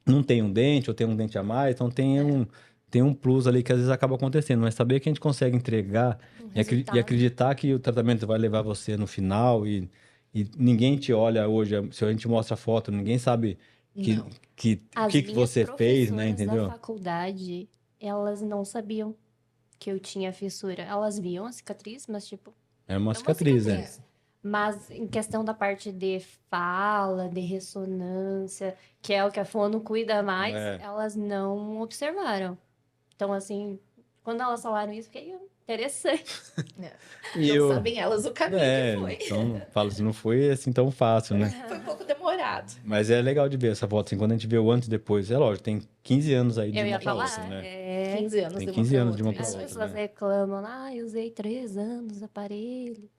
não tem um dente ou tem um dente a mais, então tem um plus ali que às vezes acaba acontecendo. Mas saber que a gente consegue entregar e Resultado. acreditar que o tratamento vai levar você no final e ninguém te olha hoje, se a gente mostra a foto, ninguém sabe que, Não. o As que minhas você fez, né? professoras da Entendeu? faculdade, elas não sabiam que eu tinha fissura. Elas viam a cicatriz, mas tipo, É uma é uma cicatriz, é. cicatriz. Mas em questão da parte de fala, de ressonância, que é o que a fono cuida mais, É. elas não observaram. Então, assim, quando elas falaram isso, fiquei interessante. E Não sabem elas o caminho que foi. então, falo assim, não foi assim tão fácil, né? Foi um pouco demorado. Mas é legal de ver essa foto, assim, quando a gente vê o antes e depois. É lógico, tem 15 anos aí de Eu uma ia pra falar, outra, né? 15 anos Tem de uma 15 pra anos de uma outra. pra as Isso aí. outra, pessoas né? reclamam, eu usei 3 anos aparelho,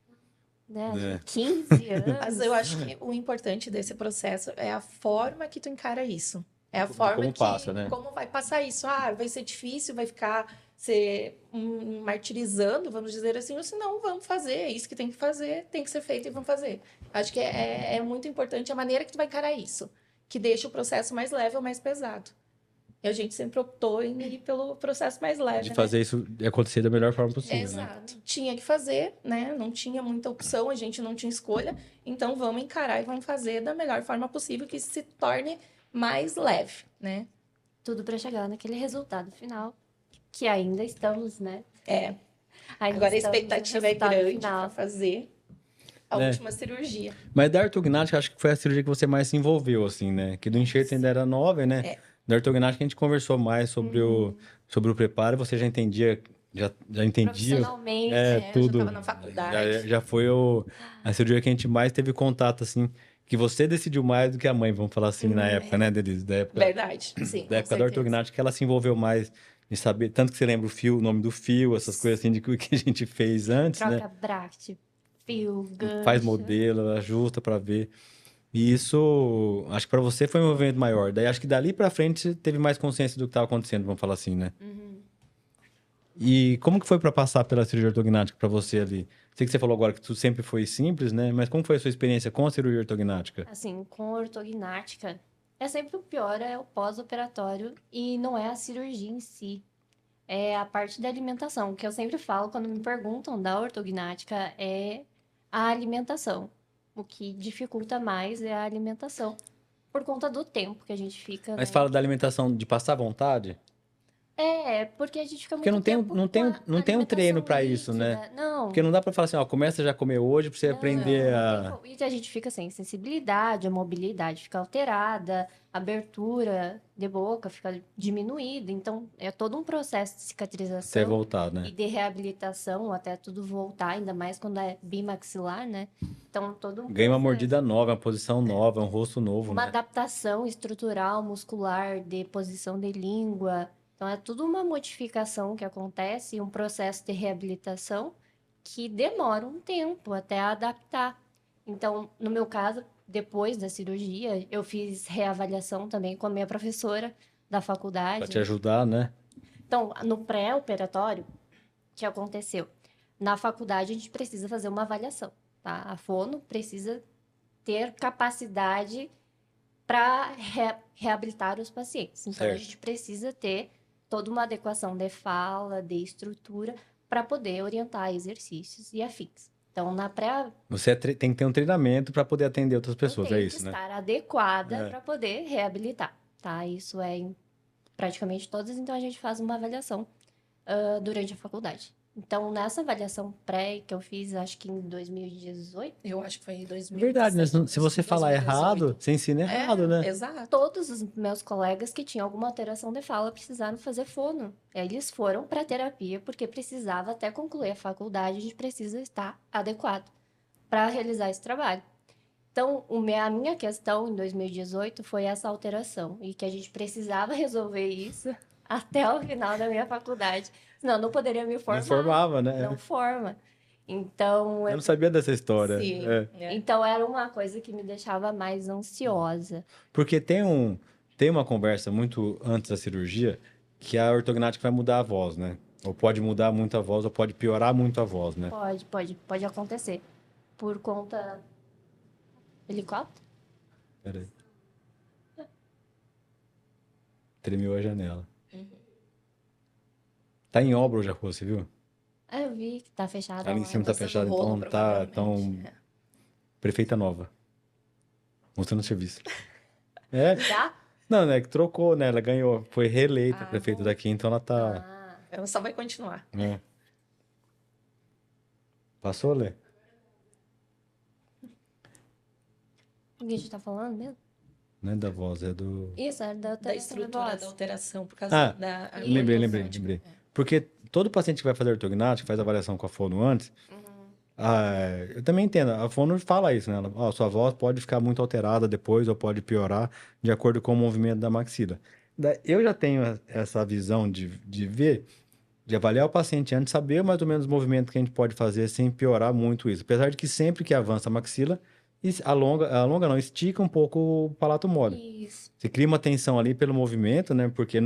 né? É. 15 anos. Mas eu acho que o importante desse processo é a forma que tu encara isso. É a forma como que, passa, né? como vai passar isso. Ah, vai ser difícil, vai ficar se martirizando, vamos dizer assim, ou se não, vamos fazer, é isso que tem que fazer, tem que ser feito e vamos fazer. Acho que é muito importante a maneira que tu vai encarar isso, que deixa o processo mais leve ou mais pesado. E a gente sempre optou em ir pelo processo mais leve, De né? fazer isso acontecer da melhor forma possível, né? Exato. Tinha que fazer, né? Não tinha muita opção, a gente não tinha escolha. Então vamos encarar e vamos fazer da melhor forma possível que se torne mais leve, né? Tudo para chegar naquele resultado final, que ainda estamos, né? É. Ainda Agora a estamos no expectativa é resultado grande final. para fazer a É. última cirurgia. Mas da ortognática, acho que foi a cirurgia que você mais se envolveu, assim, né? Que do enxerto ainda era nova, né? É. Da ortognática a gente conversou mais sobre o preparo, você já entendia, já entendia Profissionalmente, Eu já tudo. estava na faculdade. Já foi a cirurgia que a gente mais teve contato, assim, que você decidiu mais do que a mãe, vamos falar assim, na época, né, Denise? Verdade, sim, Da com época da certeza. ortognática, que ela se envolveu mais em saber, tanto que você lembra o nome do fio, essas coisas assim, de que a gente fez antes, né? troca bract, fio, gancho. Faz modelo, ajusta pra ver. E isso, acho que pra você foi um movimento maior. Daí acho que dali pra frente você teve mais consciência do que estava acontecendo, vamos falar assim, né? E como que foi pra passar pela cirurgia ortognática pra você ali? Sei que você falou agora que tudo sempre foi simples, né? Mas como foi a sua experiência com a cirurgia ortognática? Assim, com ortognática, é sempre o pior, é o pós-operatório e não é a cirurgia em si. É a parte da alimentação, que eu sempre falo quando me perguntam da ortognática, é a alimentação. O que dificulta mais é a alimentação, por conta do tempo que a gente fica, Mas né? fala da alimentação de passar vontade? Porque a gente fica Porque muito tempo com não tem um treino alimentação pra isso, né? líquida. Não. Porque não dá pra falar assim, ó, começa já a comer hoje pra você aprender a... E a gente fica sem sensibilidade, a mobilidade fica alterada, a abertura de boca fica diminuída. Então, é todo um processo de Você cicatrização voltar, e né? de reabilitação até tudo voltar, ainda mais quando é bimaxilar, né? Então, todo um Ganha uma processo. mordida nova, uma posição nova, um rosto novo, Uma né? adaptação estrutural, muscular, de posição de língua. Então, é tudo uma modificação que acontece, um processo de reabilitação que demora um tempo até adaptar. Então, no meu caso, depois da cirurgia, eu fiz reavaliação também com a minha professora da Pra faculdade. te ajudar, né? Então, no pré-operatório, o que aconteceu? Na faculdade, a gente precisa fazer uma avaliação, tá? A fono precisa ter capacidade para reabilitar os pacientes. Então, a Certo. gente precisa ter toda uma adequação de fala, de estrutura, para poder orientar exercícios e afins. Então, na pré Você tem que ter um treinamento pra poder atender outras pessoas, tem é que isso, né? estar adequada É. para poder reabilitar, tá? Isso é praticamente todas, então a gente faz uma avaliação durante a faculdade. Então, nessa avaliação pré que eu fiz, acho que em 2018, Eu acho que foi em Verdade, né? 2017, Se você falar 2018. errado, você ensina errado, né? Exato. todos os meus colegas que tinham alguma alteração de fala precisaram fazer fono. Eles foram para terapia porque precisava até concluir a faculdade, a gente precisa estar adequado para realizar esse trabalho. Então, a minha questão em 2018 foi essa alteração e que a gente precisava resolver isso até o final da minha faculdade. Senão, eu não poderia me formar. Não formava, né? Não forma. Então, Eu não sabia dessa história. Sim. É. então era uma coisa que me deixava mais ansiosa. Porque tem uma conversa muito antes da cirurgia que a ortognática vai mudar a voz, né? Ou pode mudar muito a voz, ou pode piorar muito a voz, né? Pode acontecer. Por conta. Helicóptero? Peraí. Tremeu a janela. Tá em obra hoje a rua, você viu? Ah, eu vi que tá fechado. Ali em cima tá Moça do fechado, rolo, então tá. provavelmente. Então, prefeita nova. Mostrando serviço. É? Já? Não, né? Que trocou, né? Ela ganhou. Foi reeleita Ah, prefeita bom. daqui, então ela tá. Ah, Ela só vai continuar. É. Passou, Lê? o que a gente tá falando mesmo? Não é da voz, é do. Isso, era da Da alteração da estrutura voz. da alteração, por causa Ah, da lembrei. harmonização. Porque todo paciente que vai fazer ortognática, faz avaliação com a fono antes, eu também entendo, a fono fala isso, né? Ela, ó, sua voz pode ficar muito alterada depois ou pode piorar de acordo com o movimento da maxila. Eu já tenho essa visão de ver, de avaliar o paciente antes, saber mais ou menos os movimentos que a gente pode fazer sem piorar muito isso. Apesar de que sempre que avança a maxila, alonga não, estica um pouco o palato mole. Isso. Você cria uma tensão ali pelo movimento, né? Porque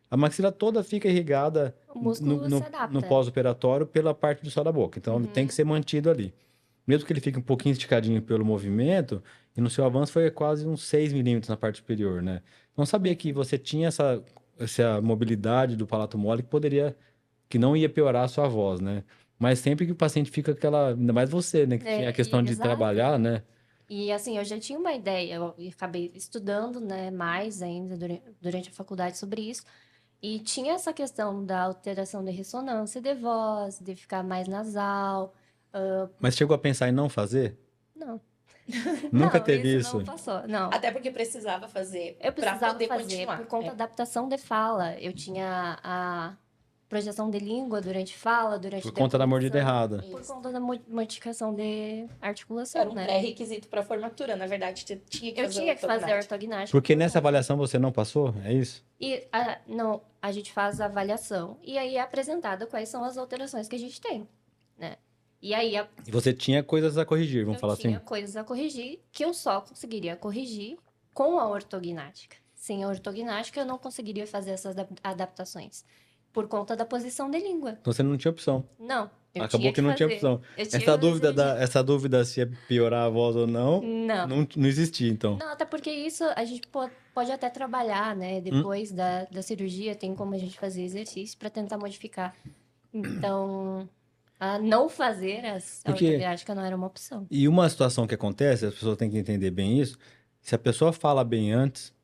a maxila toda fica irrigada O músculo se no adapta. pós-operatório pela parte do céu da boca. Então, ele tem que ser mantido ali. Mesmo que ele fique um pouquinho esticadinho pelo movimento, e no seu avanço foi quase uns 6 milímetros na parte superior, né? Não sabia que você tinha essa mobilidade do palato mole que não ia piorar a sua voz, né? Mas sempre que o paciente fica aquela, ainda mais você, né? Que tinha a questão de exato. trabalhar, né? E assim, eu já tinha uma ideia, eu acabei estudando, né, mais ainda durante a faculdade sobre isso. E tinha essa questão da alteração de ressonância de voz, de ficar mais nasal. Mas chegou a pensar em não fazer? Não. Nunca Não, teve isso isso? não passou. Não. Até porque precisava fazer Eu para precisava poder fazer continuar. por conta da adaptação de fala. Eu tinha a projeção de língua durante fala, durante Por conta da mordida declamação, errada. por conta da modificação de articulação, Era um né? pré-requisito para a formatura, na verdade, tinha que Eu fazer tinha que fazer ortognática. ortognática. Porque nessa avaliação você não passou? É isso? E não, a gente faz a avaliação e aí é apresentada quais são as alterações que a gente tem, né? E aí E você tinha coisas a corrigir, vamos falar eu tinha assim? coisas a corrigir que eu só conseguiria corrigir com a ortognática. Sem a ortognática, eu não conseguiria fazer essas adaptações. Por conta da posição de língua. Então você não tinha opção. Não, eu Acabou tinha que não tinha fazer. opção. Eu tinha Essa que dúvida, fazer. essa dúvida se ia piorar a voz ou não, Não. não existia, então. Não, até porque isso a gente pode até trabalhar, né? Depois da cirurgia, tem como a gente fazer exercício para tentar modificar. Então, a não fazer a Porque- ortognática não era uma opção. E uma situação que acontece, as pessoas têm que entender bem isso, se a pessoa fala bem antes,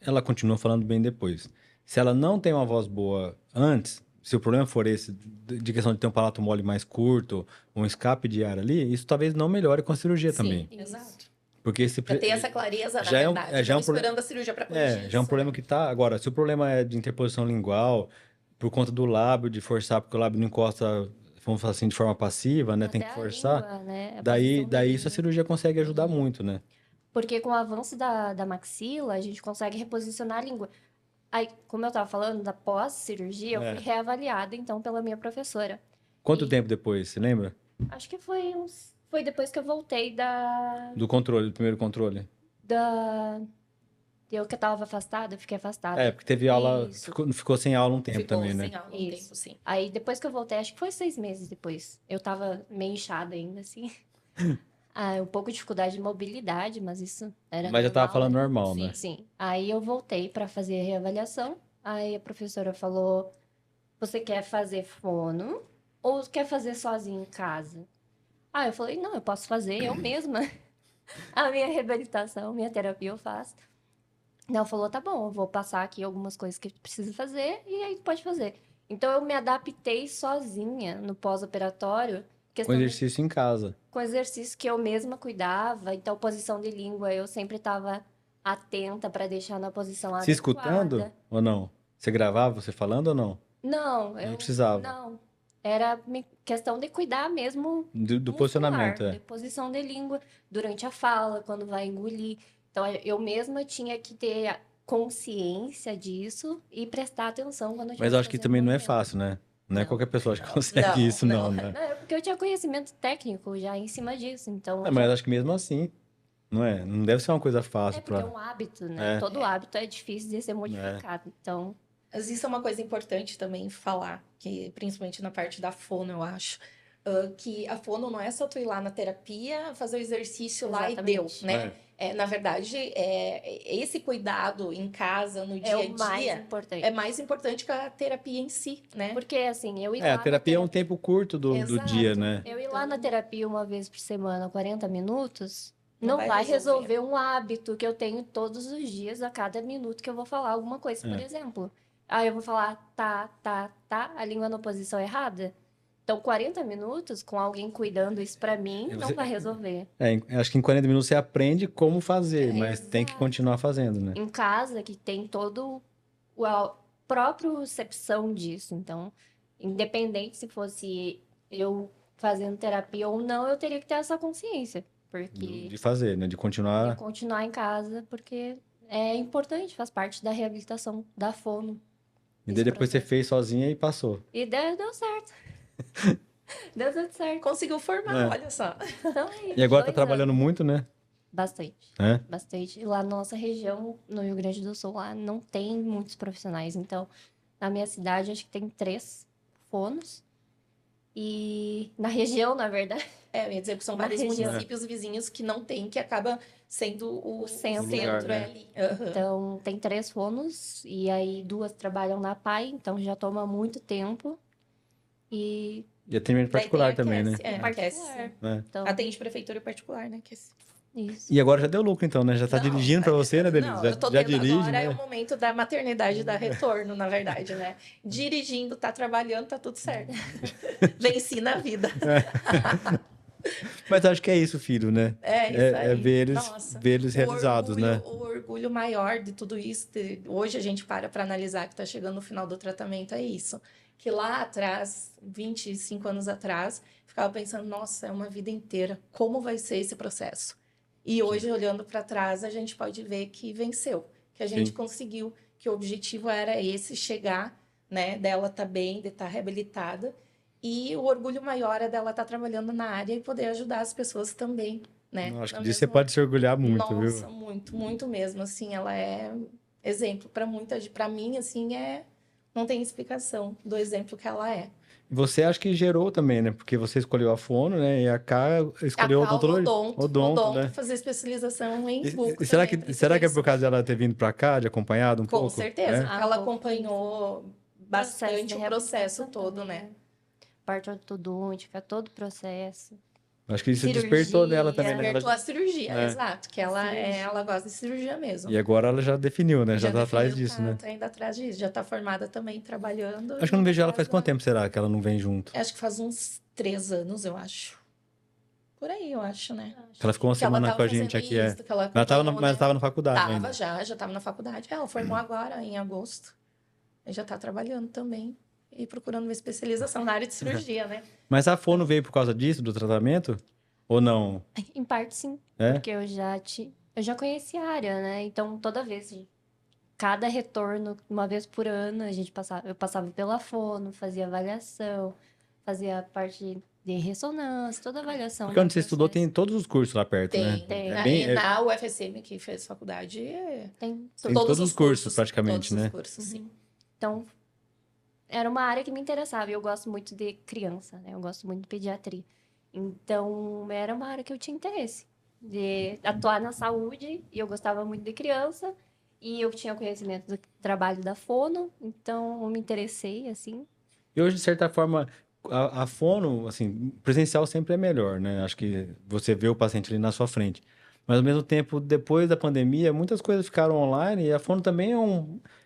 ela continua falando bem depois. Se ela não tem uma voz boa antes, se o problema for esse, de questão de ter um palato mole mais curto, um escape de ar ali, isso talvez não melhore com a cirurgia também. Isso. Exato. Porque esse Pra ter essa clareza, na já é um- verdade. já é não um pro- esperando a cirurgia para corrigir já é um isso, problema né? que tá. Agora, se o problema é de interposição lingual, por conta do lábio, de forçar, porque o lábio não encosta, vamos falar assim, de forma passiva, né? Tem que Até a forçar. língua, né? A Daí posição da isso a língua. cirurgia consegue ajudar muito, né? Porque com o avanço da maxila, a gente consegue reposicionar a língua. Aí, como eu tava falando, da pós-cirurgia, eu fui reavaliada, então, pela minha professora. Quanto E- tempo depois, você lembra? Acho que foi depois que eu voltei Do controle, do primeiro controle. Eu que tava afastada, eu fiquei afastada. É, porque teve aula, Isso. ficou sem aula um tempo Ficou também, né? sem aula um Isso. tempo, sim. Aí, depois que eu voltei, acho que foi 6 meses depois. Eu tava meio inchada ainda, assim. Um pouco de dificuldade de mobilidade, mas isso era Mas já tava normal, falando né? normal, Sim, né? sim. Aí eu voltei para fazer a reavaliação. Aí a professora falou: você quer fazer fono ou quer fazer sozinho em casa? Aí eu falei: não, eu posso fazer eu mesma. A minha reabilitação, minha terapia eu faço. Ela falou, tá bom, eu vou passar aqui algumas coisas que precisa fazer e aí tu pode fazer. Então eu me adaptei sozinha no pós-operatório, Com questão de exercício em casa. com exercício que eu mesma cuidava, então posição de língua eu sempre estava atenta para deixar na posição Se escutando adequada. ou não? Você gravava você falando ou não? Não, Não eu precisava. não. Era questão de cuidar mesmo Do muscular, posicionamento, de é. posição de língua durante a fala, quando vai engolir. Então eu mesma tinha que ter a consciência disso e prestar atenção quando eu Mas eu estivesse acho que fazendo o também não é movimento. fácil, né? Não é Não, qualquer pessoa que Não, consegue isso, não, não. né? não, é porque eu tinha conhecimento técnico já em cima disso, então É, eu mas já acho que mesmo assim, não é? Não deve ser uma coisa é fácil porque é pra. um hábito, né? É, Todo hábito é difícil de ser é. modificado. Então, Mas isso é uma coisa importante também falar, que principalmente na parte da fono, eu acho. Que a fono não é só tu ir lá na terapia, fazer o exercício lá e deu, exatamente. né? Na verdade, esse cuidado em casa, no É dia a o mais dia, é importante. mais importante que a terapia em si, né? Porque assim, eu ir É, a lá na terapia é um terapia. tempo curto do dia, Exato. né? Eu ir lá na Então, terapia uma vez por semana, 40 minutos, não não vai vai resolver. resolver um hábito que eu tenho todos os dias, a cada minuto que eu vou falar alguma coisa, por É. exemplo. Aí eu vou falar tá, tá, tá, a língua na posição errada. Então, 40 minutos com alguém cuidando isso pra mim E não vai resolver. acho que em 40 minutos você aprende como fazer, mas tem que Exato. continuar fazendo, né? Em casa, que tem todo a própria percepção disso. Então, independente se fosse eu fazendo terapia ou não, eu teria que ter essa consciência. Porque De fazer, né? De de continuar. continuar em casa, porque é importante, faz parte da reabilitação da fono, E daí esse depois você processo. fez sozinha e passou. E deu certo. Deu tudo certo. Conseguiu formar, É. olha só. Então, é E isso, agora tá 2 trabalhando anos. muito, né? Bastante. É. Bastante. E lá na nossa região, no Rio Grande do Sul, lá não tem muitos profissionais. Então, na minha cidade, acho que tem 3 fonos. E na região, na verdade, Eu ia dizer que são na vários região, municípios vizinhos que não tem, que acaba sendo o o centro. lugar, centro né? ali. Aham. Então, tem 3 fonos. E aí, 2 trabalham na PAI, então já toma muito tempo. E E atendimento Daí tem particular a também, né? Cassie, em Cassie. particular. É. Então, Atende prefeitura particular, né, Cassie? isso. E agora já deu lucro, então, né? Já tá Não, dirigindo pra você, né, Denise? não, Já, eu tô já tendo dirige, agora é o né? momento da maternidade, da retorno, na verdade, né? Dirigindo, tá trabalhando, tá tudo certo. Venci na vida. Mas acho que é isso, filho, né? É isso É aí. ver eles realizados, né? O orgulho maior de tudo isso, hoje a gente para analisar que está chegando no final do tratamento, é isso. Que lá atrás, 25 anos atrás, ficava pensando, nossa, é uma vida inteira, como vai ser esse processo? E hoje, olhando para trás, a gente pode ver que venceu, que a gente Sim. conseguiu, que o objetivo era esse, chegar, né, dela estar bem, de estar reabilitada, e o orgulho maior é dela estar trabalhando na área e poder ajudar as pessoas também, né? Eu acho que Na disso você mesma... pode se orgulhar muito, Nossa, viu? muito, muito mesmo. Assim, ela é exemplo para muita gente. Para mim, assim, não tem explicação do exemplo que ela é. Você acha que gerou também, né? Porque você escolheu a fono, né? E a K A escolheu Cal, odontologia. Odonto, odonto, né? fazer especialização em buco Será também, será que é por intervenção. causa dela ter vindo pra cá, de acompanhado um Com pouco? certeza, É? porque ela Um pouco acompanhou processo bastante de o processo reabilitação todo, também, né? Parte ortodôntica, todo o processo. Acho que isso despertou nela Cirurgia. também, né? Despertou a cirurgia, É. exato. Que ela, Cirurgia. ela gosta de cirurgia mesmo. E agora ela já definiu, né? Já tá atrás definiu, disso, né? tá indo atrás disso. Já tá formada também, trabalhando. Acho que eu não indo vejo ela atrás faz quanto da- tempo, será que ela não vem junto? Acho que faz uns 3 anos, eu acho. Por aí, eu acho, né? Que ela ficou uma Que ela semana tava com a gente fazendo aqui, é. isso, que ela Mas acompanhou, né? tava na faculdade Tava ainda. já tava na faculdade. Ela formou agora, em agosto. E já tá trabalhando também. E procurando uma especialização na área de cirurgia, né? Mas a fono veio por causa disso, do tratamento? Ou não? Em parte, sim. É? Porque eu já conhecia a área, né? Então, toda vez, cada retorno, uma vez por ano, eu passava pela fono, fazia avaliação, fazia parte de ressonância, toda a avaliação Porque do onde você estudou processo. tem todos os cursos lá perto, né? Tem. É bem, E na UFSM, que fez faculdade, Tem. tem todos os cursos, praticamente, todos né? os cursos, sim. Então, era uma área que me interessava e eu gosto muito de criança, né? Eu gosto muito de pediatria. Então, era uma área que eu tinha interesse de atuar na saúde e eu gostava muito de criança e eu tinha conhecimento do trabalho da fono, então eu me interessei, assim. E hoje, de certa forma, a fono, assim, presencial sempre é melhor, né? Acho que você vê o paciente ali na sua frente. Mas ao mesmo tempo, depois da pandemia, muitas coisas ficaram online e a fono também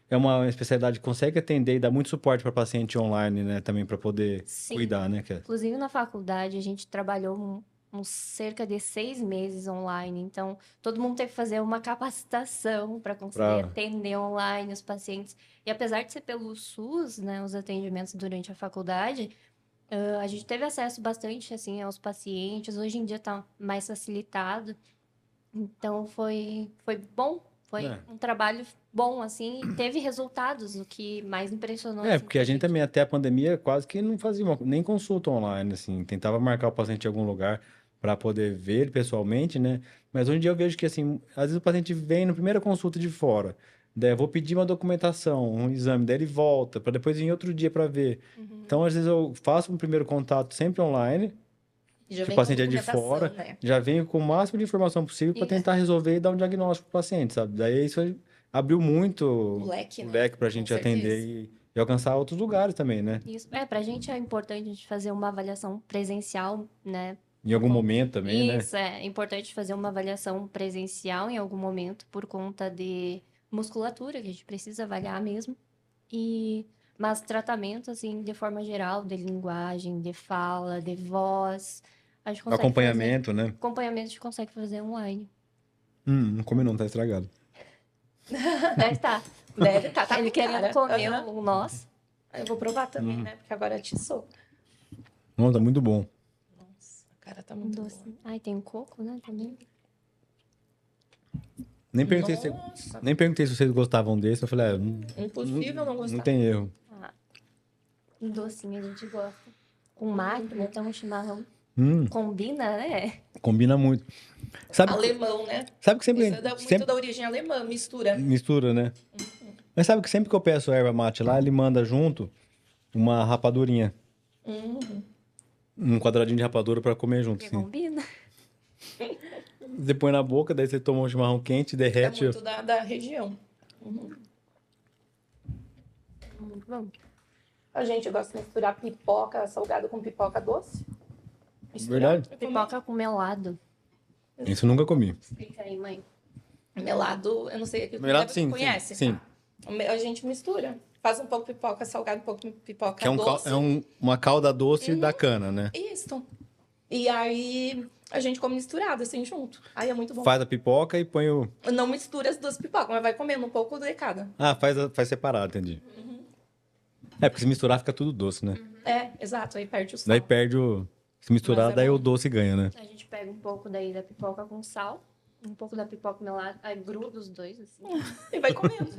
é uma especialidade que consegue atender e dar muito suporte para paciente online, né? Também para poder Sim. cuidar, né? Que Inclusive, na faculdade, a gente trabalhou uns cerca de 6 meses online. Então, todo mundo teve que fazer uma capacitação para conseguir Pra... atender online os pacientes. E apesar de ser pelo SUS, né, os atendimentos durante a faculdade, a gente teve acesso bastante, assim, aos pacientes. Hoje em dia está mais facilitado. Então, foi bom. Foi É. um trabalho bom, assim, e teve resultados, o que mais impressionou, É, assim, porque a pra gente gente. também, até a pandemia, quase que não fazia nem consulta online, assim. Tentava marcar o paciente em algum lugar para poder ver ele pessoalmente, né? Mas hoje em dia eu vejo que, assim, às vezes o paciente vem na primeira consulta de fora, daí eu vou pedir uma documentação, um exame, daí ele volta, para depois vir outro dia para ver. Uhum. Então, às vezes eu faço um primeiro contato sempre online, E já se o vem com a paciente é de documentação, fora, né? já venho com o máximo de informação possível para Isso. tentar resolver e dar um diagnóstico para o paciente, sabe? Daí isso abriu muito O leque, o né? leque para a Com gente atender certeza. e alcançar outros lugares também, né? Isso. Pra gente é importante a gente fazer uma avaliação presencial, né? Em algum momento também, né? Isso, é importante fazer uma avaliação presencial em algum momento por conta de musculatura, que a gente precisa avaliar mesmo. Mas tratamento, assim, de forma geral, de linguagem, de fala, de voz, a gente consegue fazer. Acompanhamento, né? Acompanhamento a gente consegue fazer online. Não come não, tá estragado. Deve estar. Deve estar, tá Ele com querendo cara. comer Aham. o nosso. Eu vou provar também, né? Porque agora atiçou. Não, tá muito bom. Nossa, a cara tá Um muito boa. doce. Ai, tem coco, né, também. Nem perguntei, Nossa, nem perguntei se vocês gostavam desse. Eu falei, impossível não não gostar. tem erro. Um docinho a gente gosta. Com mate, então um chimarrão. Hum, Combina, né? combina muito. Sabe, Alemão, né? sabe que sempre, Isso é muito sempre da origem alemã, mistura. mistura, né? Mas sabe que sempre que eu peço erva mate lá, ele manda junto uma rapadurinha. Um quadradinho de rapadura pra comer junto, Que assim. combina. Você põe na boca, daí você toma um chimarrão quente, É derrete. muito da região. Muito bom. A gente gosta de misturar pipoca salgada com pipoca doce. Verdade? Pipoca com melado. Isso eu nunca comi. Explica aí, mãe. Melado, eu não sei, Melado, você sim, conhece? sim. A gente mistura. Faz um pouco pipoca salgada, um pouco pipoca Que é, doce. uma calda doce da cana, né? Isso. E aí a gente come misturado, assim, junto. Aí é muito bom. Faz a pipoca e põe o... Não mistura as duas pipocas, mas vai comendo um pouco de cada. Ah, faz separado, entendi. É, porque se misturar fica tudo doce, né? É, exato, aí perde o sal. Daí perde o... Se misturar, Mas é daí bom. o doce ganha, né? A gente pega um pouco daí da pipoca com sal, um pouco da pipoca melada, aí gruda os dois, assim. E vai comendo.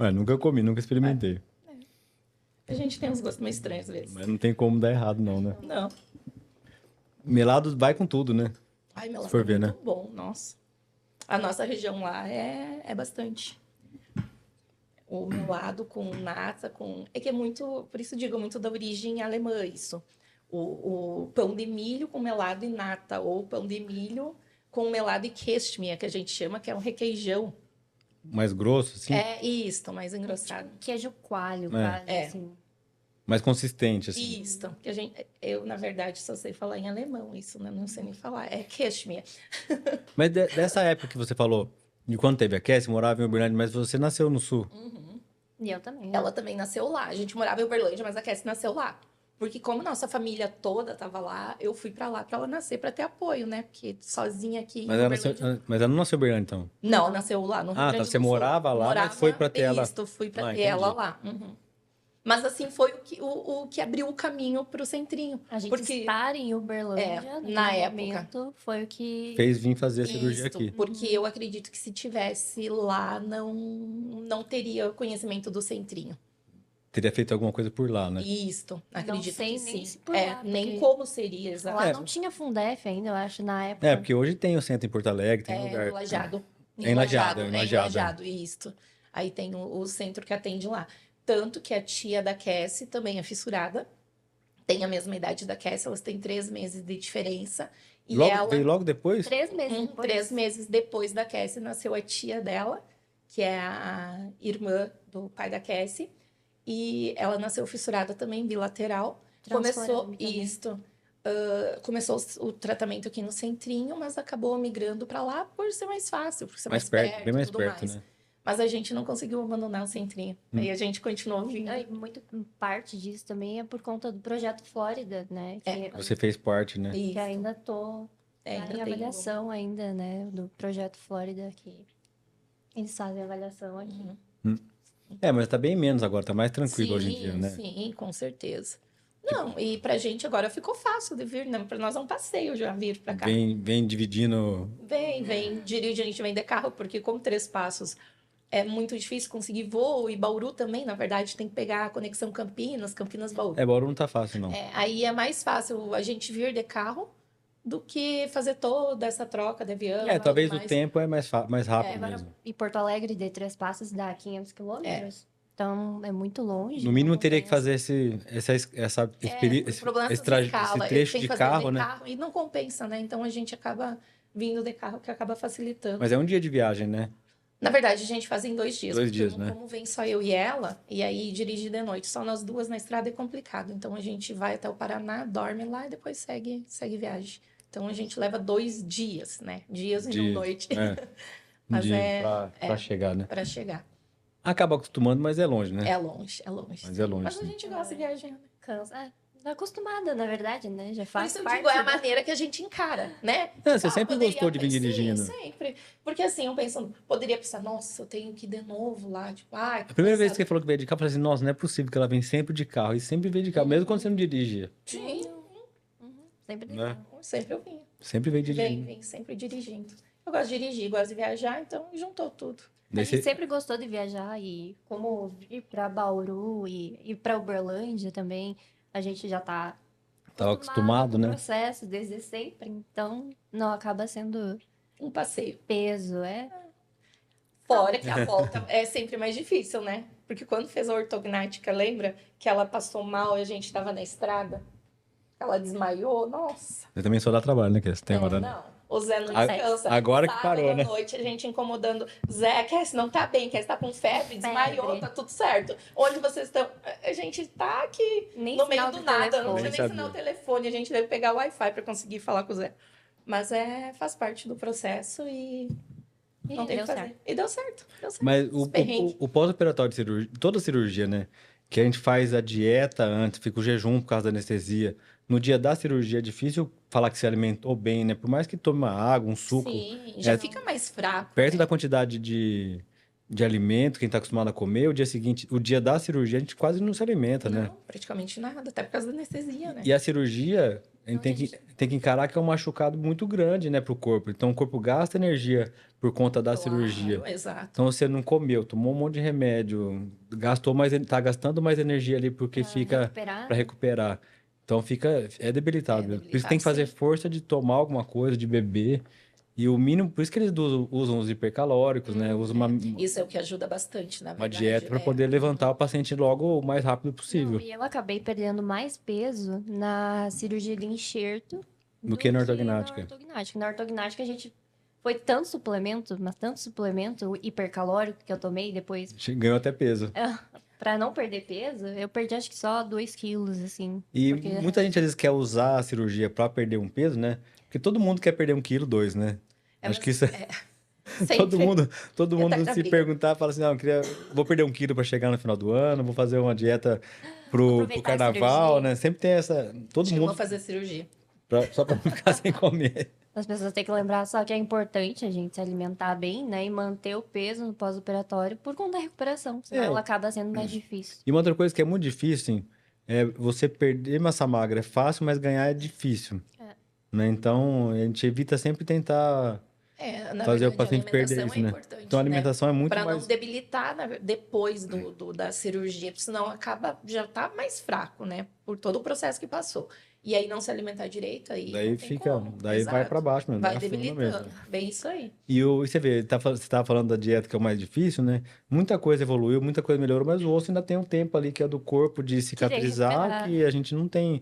Ué, nunca comi, nunca experimentei. A gente tem uns gostos meio estranhos às vezes. Mas não tem como dar errado, não, né? Não. Melado vai com tudo, né? Ai, melado for é ver, muito bom, nossa. A nossa região lá é bastante. O melado com nata, com... É que é muito... Por isso digo, muito da origem alemã, isso. O pão de milho com melado e nata, ou pão de milho com melado e queismia, que a gente chama, que é um requeijão. Mais grosso, assim? É isso, mais engrossado. Queijo coalho, É. quase, É. assim. Mais consistente, assim. Isso, que eu, na verdade, só sei falar em alemão, isso, né? Não sei nem falar. É queismia. Mas dessa época que você falou, de quando teve a Cassie, morava em Uberlândia, mas você nasceu no Sul. E eu também. Ela também nasceu lá. A gente morava em Uberlândia, mas a Cassie nasceu lá. Porque como nossa família toda tava lá, eu fui pra lá pra ela nascer, pra ter apoio, né? Porque sozinha aqui Mas em ela, Uberlândia... mas ela não nasceu em Uberlândia, então. Não, nasceu lá no Rio Ah, Grande tá. do Você Sul. morava lá, mas foi pra ter ela. Isso, fui pra Ah, ter ela entendi. lá. Mas assim, foi o que abriu o caminho pro centrinho. A gente porque estar em Uberlândia, na no época. momento, foi o que... Fez vir fazer a cirurgia Isso, aqui. porque eu acredito que se tivesse lá, não teria conhecimento do centrinho. Teria feito alguma coisa por lá, né? Isso, acredito sei que nem sim. se por lá, Nem porque como seria, exato. Lá não tinha Fundef ainda, eu acho, na época. É, porque hoje tem o centro em Porto Alegre, tem lugar. Lajado. É em Lajado, é em É em Lajado. Lajado, isso. Aí tem o centro que atende lá. Tanto que a tia da Cassie também é fissurada. Tem a mesma idade da Cassie, elas têm 3 meses de diferença. E Veio logo depois? 3 meses depois. 3 meses depois da Cassie, nasceu a tia dela, que é a irmã do pai da Cassie. E ela nasceu fissurada também, bilateral. Começou Transforame também. isto. começou o tratamento aqui no centrinho, mas acabou migrando para lá por ser mais fácil, por ser Mais mais perto, bem mais e tudo perto, mais. né? Mas a gente não conseguiu abandonar o centrinho. Aí a gente continuou vindo. E muito parte disso também é por conta do projeto Flórida, né? Você fez parte, né? Que Isso. ainda tô Ainda em tem avaliação ainda, né? Do projeto Flórida que eles fazem avaliação aqui. Mas tá bem menos agora, tá mais tranquilo hoje em dia, né? Sim, com certeza. Não, e pra gente agora ficou fácil de vir, né? Pra nós é um passeio já vir pra cá. Vem dividindo. Vem, dirige, a gente vem de carro, porque como Três Passos é muito difícil conseguir voo, e Bauru também, na verdade, tem que pegar a conexão Campinas-Bauru. Bauru não tá fácil, não. Aí é mais fácil a gente vir de carro do que fazer toda essa troca de avião. e Talvez tudo o mais. tempo é mais rápido Agora, mesmo. e Porto Alegre de Três Passos dá 500 quilômetros. Então, é muito longe. No mínimo não teria que compensa. fazer O problema é esse fazer escala. trecho Tem de que fazer carro, de né? carro e não compensa, né? Então a gente acaba vindo de carro, que acaba facilitando. Mas é um dia de viagem, né? Na verdade, a gente faz em 2 dias. 2 porque dias, né? Como vem só eu e ela, e aí dirige de noite, só nós duas na estrada é complicado. Então a gente vai até o Paraná, dorme lá e depois segue viagem. Então a gente leva 2 dias, né? Dias e não noite. Mas Pra chegar, né? para chegar. Acaba acostumando, mas é longe, né? É longe. Mas é longe, Mas a sim. gente gosta de viajar, né? Cansa. Tá acostumada, na verdade, né? Já Por faz isso eu parte. digo, é a maneira que a gente encara, né? Você sempre poderia gostou de vir sim, dirigindo. sempre. Porque assim, eu penso, poderia pensar, nossa, eu tenho que ir de novo lá, tipo, A primeira vez que você falou que veio de carro, eu falei assim, nossa, não é possível que ela vem sempre de carro. E sempre veio de carro, mesmo quando você não dirigia. Sim, Sempre de Né? carro. sempre eu vinha. Sempre veio dirigindo. Vem sempre dirigindo. Eu gosto de dirigir, gosto de viajar, então juntou tudo. A Daí gente você- sempre gostou de viajar e como ir pra Bauru e ir pra Uberlândia também, a gente já tá Tava acostumado, com o né? processo desde sempre, então não acaba sendo Um passeio. peso, é? Fora que a volta é sempre mais difícil, né? Porque quando fez a ortognática, lembra que ela passou mal e a gente tava na estrada? Ela desmaiou, nossa. Eu também só dá trabalho, né? Que você tem hora, né? Não. O Zé não A- descansa. agora que Sábado parou, à né? noite, a gente incomodando. Zé, Cassie não tá bem, Cassie tá com febre, desmaiou, Febre. tá tudo certo. Onde vocês estão? A gente tá aqui Nem no meio sinal do de nada, não telefone. tinha nem Nem sinal sabia. telefone. A gente deve pegar o Wi-Fi pra conseguir falar com o Zé. Mas faz parte do processo e não tem o deu que fazer. certo. E deu certo. Mas Os perrengues. o pós-operatório de cirurgia, toda cirurgia, né? Que a gente faz a dieta antes, fica o jejum por causa da anestesia. No dia da cirurgia é difícil falar que se alimentou bem, né? Por mais que tome uma água, um suco, Sim, já é, fica mais fraco. perto né? da quantidade de alimento que a gente está acostumado a comer, o dia seguinte, o dia da cirurgia, a gente quase não se alimenta, né? Não, praticamente nada, até por causa da anestesia, né? E a cirurgia, a gente Não, tem que encarar que é um machucado muito grande, né, pro corpo. Então, o corpo gasta energia por conta da cirurgia. Claro, exato. Então, você não comeu, tomou um monte de remédio, tá gastando mais energia ali porque fica recuperar. para recuperar. Então, é debilitado mesmo. Por isso debilitado, tem que fazer sim. força de tomar alguma coisa, de beber. E o mínimo, por isso que eles usam os hipercalóricos, né? Usam Isso é o que ajuda bastante, na uma verdade. dieta para né? poder levantar o paciente logo o mais rápido possível. Não, e eu acabei perdendo mais peso na cirurgia de enxerto Do que na ortognática. Na ortognática a gente foi tanto suplemento, mas tanto suplemento hipercalórico que eu tomei depois. Ganhou até peso. Pra não perder peso, eu perdi acho que só 2 quilos, assim. E porque- muita gente às vezes quer usar a cirurgia para perder um peso, né? Porque todo mundo quer perder 1 quilo, 2, né? Acho que isso é... Sempre. Todo mundo Eterna se briga. perguntar, fala assim, não, vou perder 1 quilo para chegar no final do ano, vou fazer uma dieta pro Aproveitar a carnaval, cirurgia. né? Sempre tem essa... Todo Acho que eu vou mundo fazer cirurgia. só para não ficar sem comer. As pessoas têm que lembrar só que é importante a gente se alimentar bem, né? E manter o peso no pós-operatório por conta da recuperação. Senão É. ela acaba sendo mais difícil. E uma outra coisa que é muito difícil, assim, é você perder massa magra é fácil, mas ganhar é difícil. Né? Então, a gente evita sempre tentar Na fazer o verdade, paciente a perder alimentação isso, é né? importante, Então, a né? alimentação é muito Para mais... não debilitar depois da cirurgia, porque senão já tá mais fraco, né? Por todo o processo que passou. E aí não se alimentar direito, aí Daí não tem fica, como. daí vai Exato. para baixo mesmo, Vai daí afunda debilitando. mesmo. Bem isso aí. E você vê, você estava falando da dieta que é o mais difícil, né? Muita coisa evoluiu, muita coisa melhorou, mas o osso ainda tem um tempo ali que é do corpo de cicatrizar, recuperar. que a gente não tem.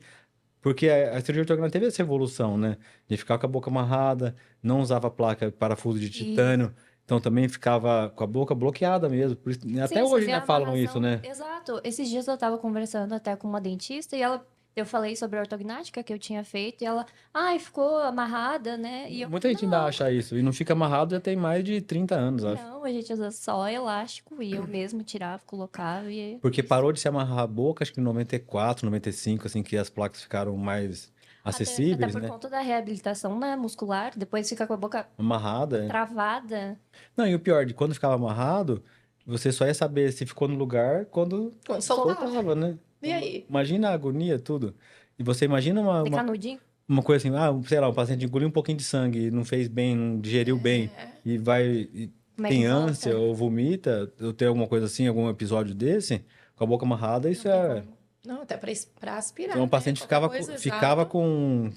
Porque a cirurgia ortognática teve essa evolução, né? De ficar com a boca amarrada, não usava placa, parafuso de titânio, então também ficava com a boca bloqueada mesmo. Até Sim, você hoje vê ainda a falam amarração. isso, né? Exato. Esses dias eu tava conversando até com uma dentista e ela Eu falei sobre a ortognática que eu tinha feito e ela, ai, ficou amarrada, né? E eu, Muita gente ainda acha isso. E não fica amarrado já tem mais de 30 anos, acho. não, a gente usa só elástico e eu mesmo tirava, colocava e... Porque parou de se amarrar a boca, acho que em 94, 95, assim, que as placas ficaram mais Até acessíveis, por né? conta da reabilitação, né, muscular, depois fica com a boca Amarrada. travada. Não, e o pior, de quando ficava amarrado, você só ia saber se ficou no lugar quando Quando soltava. soltava, né? E aí? Imagina a agonia, tudo. E você imagina Tem canudinho. uma coisa assim, sei lá, um paciente engoliu um pouquinho de sangue, não fez bem, não digeriu bem, e Como é que tem volta? ânsia ou vomita, ou tem alguma coisa assim, algum episódio desse, com a boca amarrada, isso Não tem é... como. Não, até pra aspirar, Então, o né? paciente Qualquer ficava, coisa, ficava exato.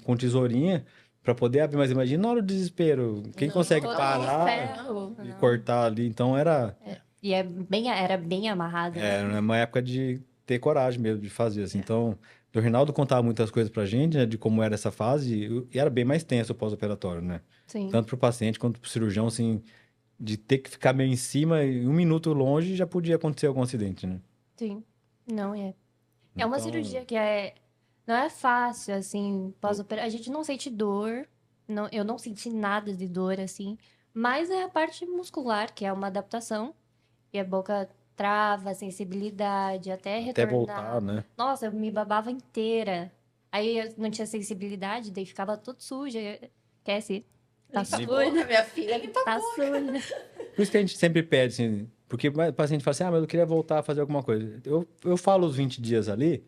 com tesourinha para poder abrir, mas imagina na hora do desespero, quem Não, consegue Todo parar ferro. e Não. cortar ali, então era... E era bem amarrado, né? Era uma época de ter coragem mesmo de fazer, assim. Então, o Rinaldo contava muitas coisas pra gente, né, de como era essa fase, e era bem mais tenso o pós-operatório, né? Sim, Tanto pro paciente quanto pro cirurgião, assim, de ter que ficar meio em cima e 1 minuto longe já podia acontecer algum acidente, né? sim. Não é. É uma Então, cirurgia que não é fácil, assim, pós-operatório. A gente não sente dor, não, eu não senti nada de dor, assim, mas é a parte muscular, que é uma adaptação, e a boca trava, a sensibilidade, até até retornar. voltar, né? Nossa, eu me babava inteira. Aí eu não tinha sensibilidade, daí ficava tudo suja. Esquece. Tá Limpa a suja. boca, minha filha, limpa a Tá boca. suja. Por isso que a gente sempre pede, assim, porque o paciente fala assim, mas eu queria voltar a fazer alguma coisa. Eu falo os 20 dias ali,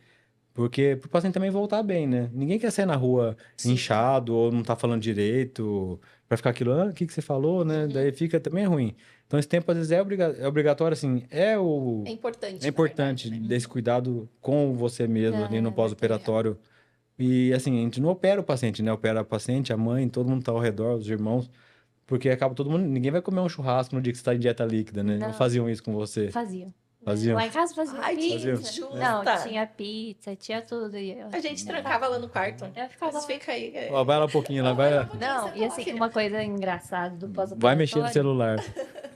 porque pro paciente também voltar bem, né? Ninguém quer sair na rua Sim. inchado ou não tá falando direito, pra ficar aquilo, o que que você falou, né? Daí fica também ruim. Então esse tempo às vezes é obrigatório, assim, É importante, é na importante verdade, né? desse cuidado com você mesmo ali no É, pós-operatório. E assim, a gente não opera o paciente, né? Opera a paciente, a mãe, todo mundo tá ao redor, os irmãos, porque acaba todo mundo, ninguém vai comer um churrasco no dia que você tá em dieta líquida, né? Não Não. faziam isso com você. Faziam. Faziam. Lá em casa fazia Ai, pizza. justa. Não, tinha pizza, tinha tudo. E A gente trancava lá no quarto. Eu ficava Mas lá. fica aí. Ó, vai lá um pouquinho, lá, vai, Não, e assim, uma coisa engraçada do vai mexer no pós-operatório. celular.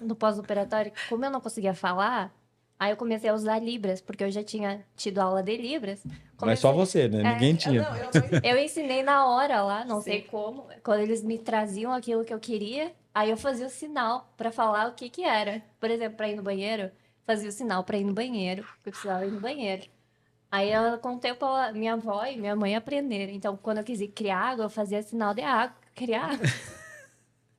No pós-operatório, como eu não conseguia falar, aí eu comecei a usar Libras, porque eu já tinha tido aula de Libras. Mas só Comecei- você, né? Ninguém tinha. Não, eu não... Eu ensinei na hora lá, não sei Sim. como. Quando eles me traziam aquilo que eu queria, aí eu fazia o sinal pra falar o que que era. Por exemplo, pra ir no banheiro, fazia o sinal pra ir no banheiro, porque eu precisava ir no banheiro. Aí eu contei pra minha avó e minha mãe aprenderam. Então, quando eu quis criar água, eu fazia sinal de água, criar água.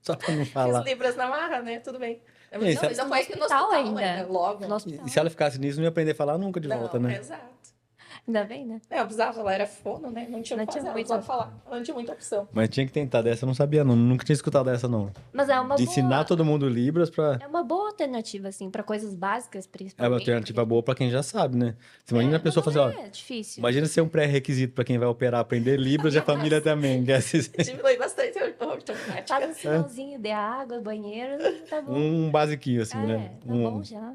Só pra não Fiz falar. libras na marra, né? Tudo bem. Não, E aí, você- ainda foi aqui no hospital ainda. Logo. No hospital. E se ela ficasse nisso, não ia aprender a falar nunca de volta, Não, né? exato. Ainda bem, né? É, eu precisava, ela era fono, né? Não tinha o Não que tinha fazer, ela muita- precisava falar. Ela não tinha muita opção. Mas tinha que tentar dessa, eu não sabia não. Nunca tinha escutado dessa, não. Mas é uma De ensinar boa... todo mundo Libras pra... É uma boa alternativa, assim, pra coisas básicas, É principalmente. uma alternativa boa pra quem já sabe, né? Você imagina a pessoa fazer, ó... É difícil. Imagina ser um pré-requisito pra quem vai operar, aprender Libras e a família também. Quer dizer, Diminui bastante a ortognática. Faz um sinalzinho de água, banheiro, tá bom. um basiquinho, assim, É, né? tá bom já.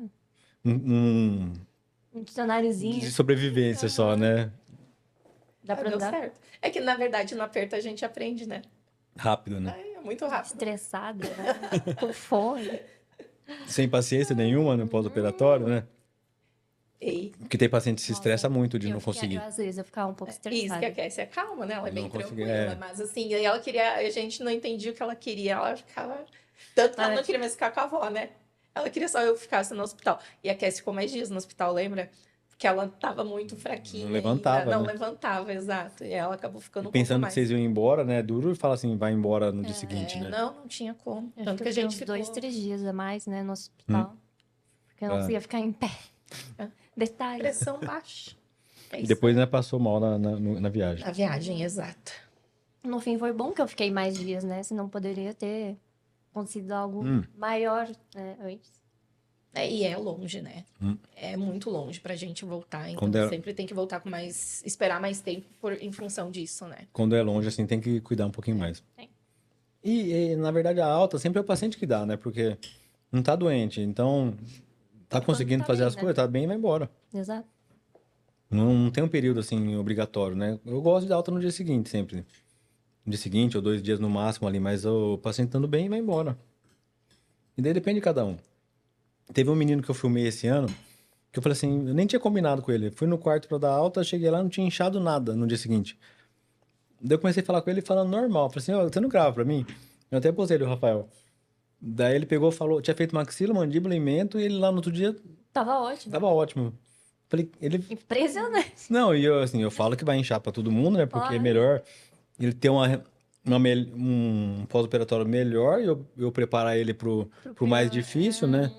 Um Um dicionáriozinho. de sobrevivência só, né? Dá pra Deu andar certo. É que, na verdade, no aperto a gente aprende, né? Rápido, né? É muito rápido. estressada, né? Com fome. Sem paciência nenhuma no pós-operatório, né? E Porque tem paciente que se estressa muito de Eu não fiquei- conseguir. às vezes eu ficava um pouco isso que estressada. a Cassie é calma, né? Ela é bem Não consegui, tranquila. é. Mas assim, aí ela queria. A gente não entendia o que ela queria. Ela ficava. Tanto que ela não queria mais ficar com a avó, né? Ela queria só eu ficasse no hospital. E a Cassie ficou mais dias no hospital, lembra? Porque ela tava muito fraquinha. Não levantava, ainda. Não né? levantava, exato. E ela acabou ficando um Pensando pouco que mais. vocês iam embora, né? Duro falar assim, vai embora no dia seguinte, né? Não tinha como. Acho Tanto que que a eu fiquei gente uns ficou. 2, 3 dias a mais, né, no hospital. Porque eu não Ah. conseguia ficar em pé. Ah. Detalhe. Pressão baixa. É E isso. depois, né, passou mal na viagem. A viagem, exato. No fim foi bom que eu fiquei mais dias, né? Senão poderia ter acontecido algo maior, né, antes. E é longe, né? Hum. É muito longe pra gente voltar. Então Quando é- sempre tem que voltar com mais. Esperar mais tempo em função disso, né? Quando é longe, assim, tem que cuidar um pouquinho mais. Tem. E, na verdade, a alta sempre é o paciente que dá, né? Porque não tá doente, então tá conseguindo tá fazer bem, as né? coisas, tá bem e vai embora. Exato. Não tem um período, assim, obrigatório, né? Eu gosto de alta no dia seguinte, sempre. No dia seguinte ou 2 dias no máximo ali, mas o paciente estando bem, vai embora. E daí depende de cada um. Teve um menino que eu filmei esse ano, Que eu falei assim, eu nem tinha combinado com ele. Fui no quarto pra dar alta, cheguei lá, não tinha inchado nada no dia seguinte. Daí eu comecei a falar com ele falando normal. Falei assim, ó, você não grava pra mim? Eu até postei do Rafael. Daí ele pegou, falou, tinha feito maxila, mandíbula e mento, e ele lá no outro dia Tava ótimo. tava ótimo. Falei, ele... Impressionante. Não, e eu, assim, eu falo que vai inchar pra todo mundo, né? Porque é Claro. melhor ele ter um pós-operatório melhor e eu preparar ele pro mais difícil, né?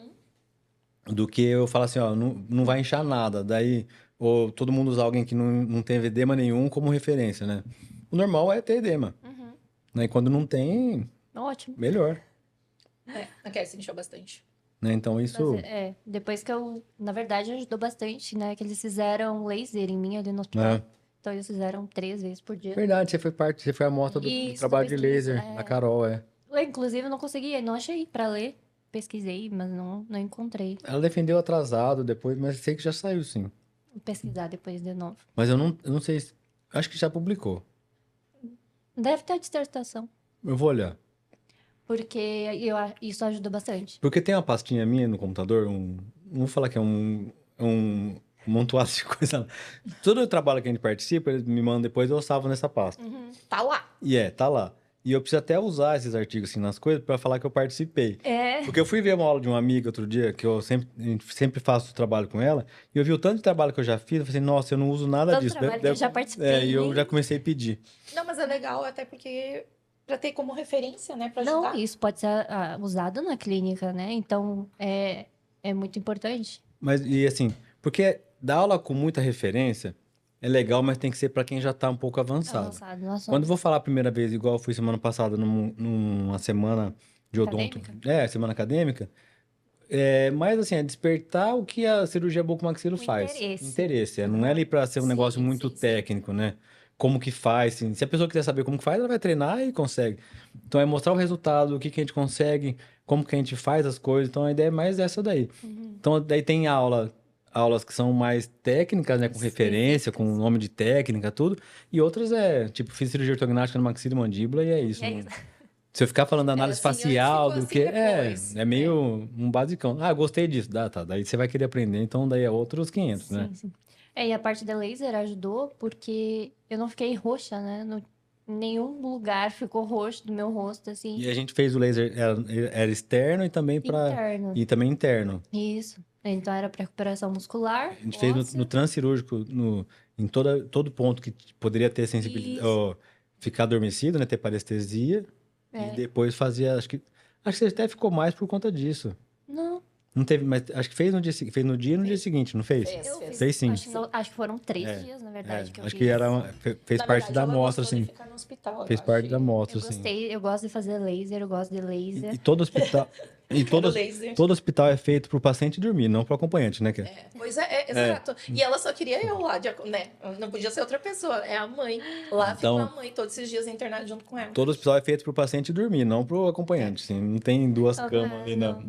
Do que eu falar assim, ó, não vai inchar nada. Daí, ou todo mundo usar alguém que não tem edema nenhum como referência, né? O normal é ter edema, né? E quando não tem, Ótimo. melhor, A Cassie inchou bastante. né? Então isso... Depois que na verdade, ajudou bastante, né? Que eles fizeram laser em mim ali no hospital. É. Então, eles fizeram 3 vezes por dia. Verdade, você foi a amostra do Isso, trabalho da de pesquisa, laser da Carol, é. Eu, inclusive, não consegui, não achei pra ler. Pesquisei, mas não encontrei. Ela defendeu atrasado depois, mas sei que já saiu, sim. Vou pesquisar depois de novo. Mas eu não sei, acho que já publicou. Deve ter a dissertação. Eu vou olhar. Porque isso ajuda bastante. Porque tem uma pastinha minha no computador, não vou falar que é um montuado de coisa lá. Todo o trabalho que a gente participa, eles me mandam depois, eu salvo nessa pasta. Tá lá. E tá lá. E eu preciso até usar esses artigos assim nas coisas para falar que eu participei. É. Porque eu fui ver uma aula de uma amiga outro dia, que eu sempre faço trabalho com ela, e eu vi o tanto de trabalho que eu já fiz, eu falei assim, nossa, eu não uso nada Tanto disso. trabalho que eu já participei, E eu né? já comecei a pedir. Não, mas é legal até porque pra ter como referência, né? Pra Não, ajudar. isso pode ser usado na clínica, né? Então, é muito importante. Mas, e assim, porque dar aula com muita referência é legal, mas tem que ser para quem já tá um pouco avançado. Avançado no assunto. Quando eu vou falar a primeira vez, igual eu fui semana passada, numa semana de odonto. Acadêmica? Semana acadêmica. Mas assim, é despertar o que a cirurgia bucomaxilo faz. Interesse. Não é ali para ser um Sim, negócio muito sim, sim. técnico, né? Como que faz, assim. Se a pessoa quiser saber como que faz, ela vai treinar e consegue. Então é mostrar o resultado, o que a gente consegue, como que a gente faz as coisas. Então a ideia é mais essa daí. Então daí tem aulas que são mais técnicas, né? Com referência, com nome de técnica, tudo. E outras tipo, fiz cirurgia ortognática no maxila e mandíbula e é isso. E é não- isso. Se eu ficar falando análise assim antes, facial, ficou do que... assim depois. É meio um basicão. Ah, gostei disso. Tá. Daí você vai querer aprender, então daí é outros 500, né? Sim. E a parte da laser ajudou porque eu não fiquei roxa, né? Nenhum lugar ficou roxo do meu rosto, assim. E a gente fez o laser, era externo e também Interno. E também interno. Isso. Então era para recuperação muscular. A gente fez no transcirúrgico, em todo ponto que poderia ter sensibilidade, Isso. ficar adormecido, né? Ter parestesia. E depois fazia, acho que você até ficou mais por conta disso. Não teve, mas acho que fez no dia e no dia seguinte, não fez? Fez. Fez sim. Acho que foram 3 dias, na verdade, que eu acho fiz. que fez Na parte verdade, da ela amostra, gostou de assim. ficar no hospital, Fez eu parte achei. da amostra, Eu assim. gostei, eu gosto de fazer laser, eu gosto de laser. E todo hospital. E todo, laser. todo hospital é feito pro paciente dormir, não pro acompanhante, né? Pois exato. E ela só queria eu lá, né? Não podia ser outra pessoa. É a mãe. Lá Então- ficou a mãe todos esses dias internada junto com ela. Todo hospital é feito pro paciente dormir, não pro acompanhante. Assim, não tem duas camas ali, não.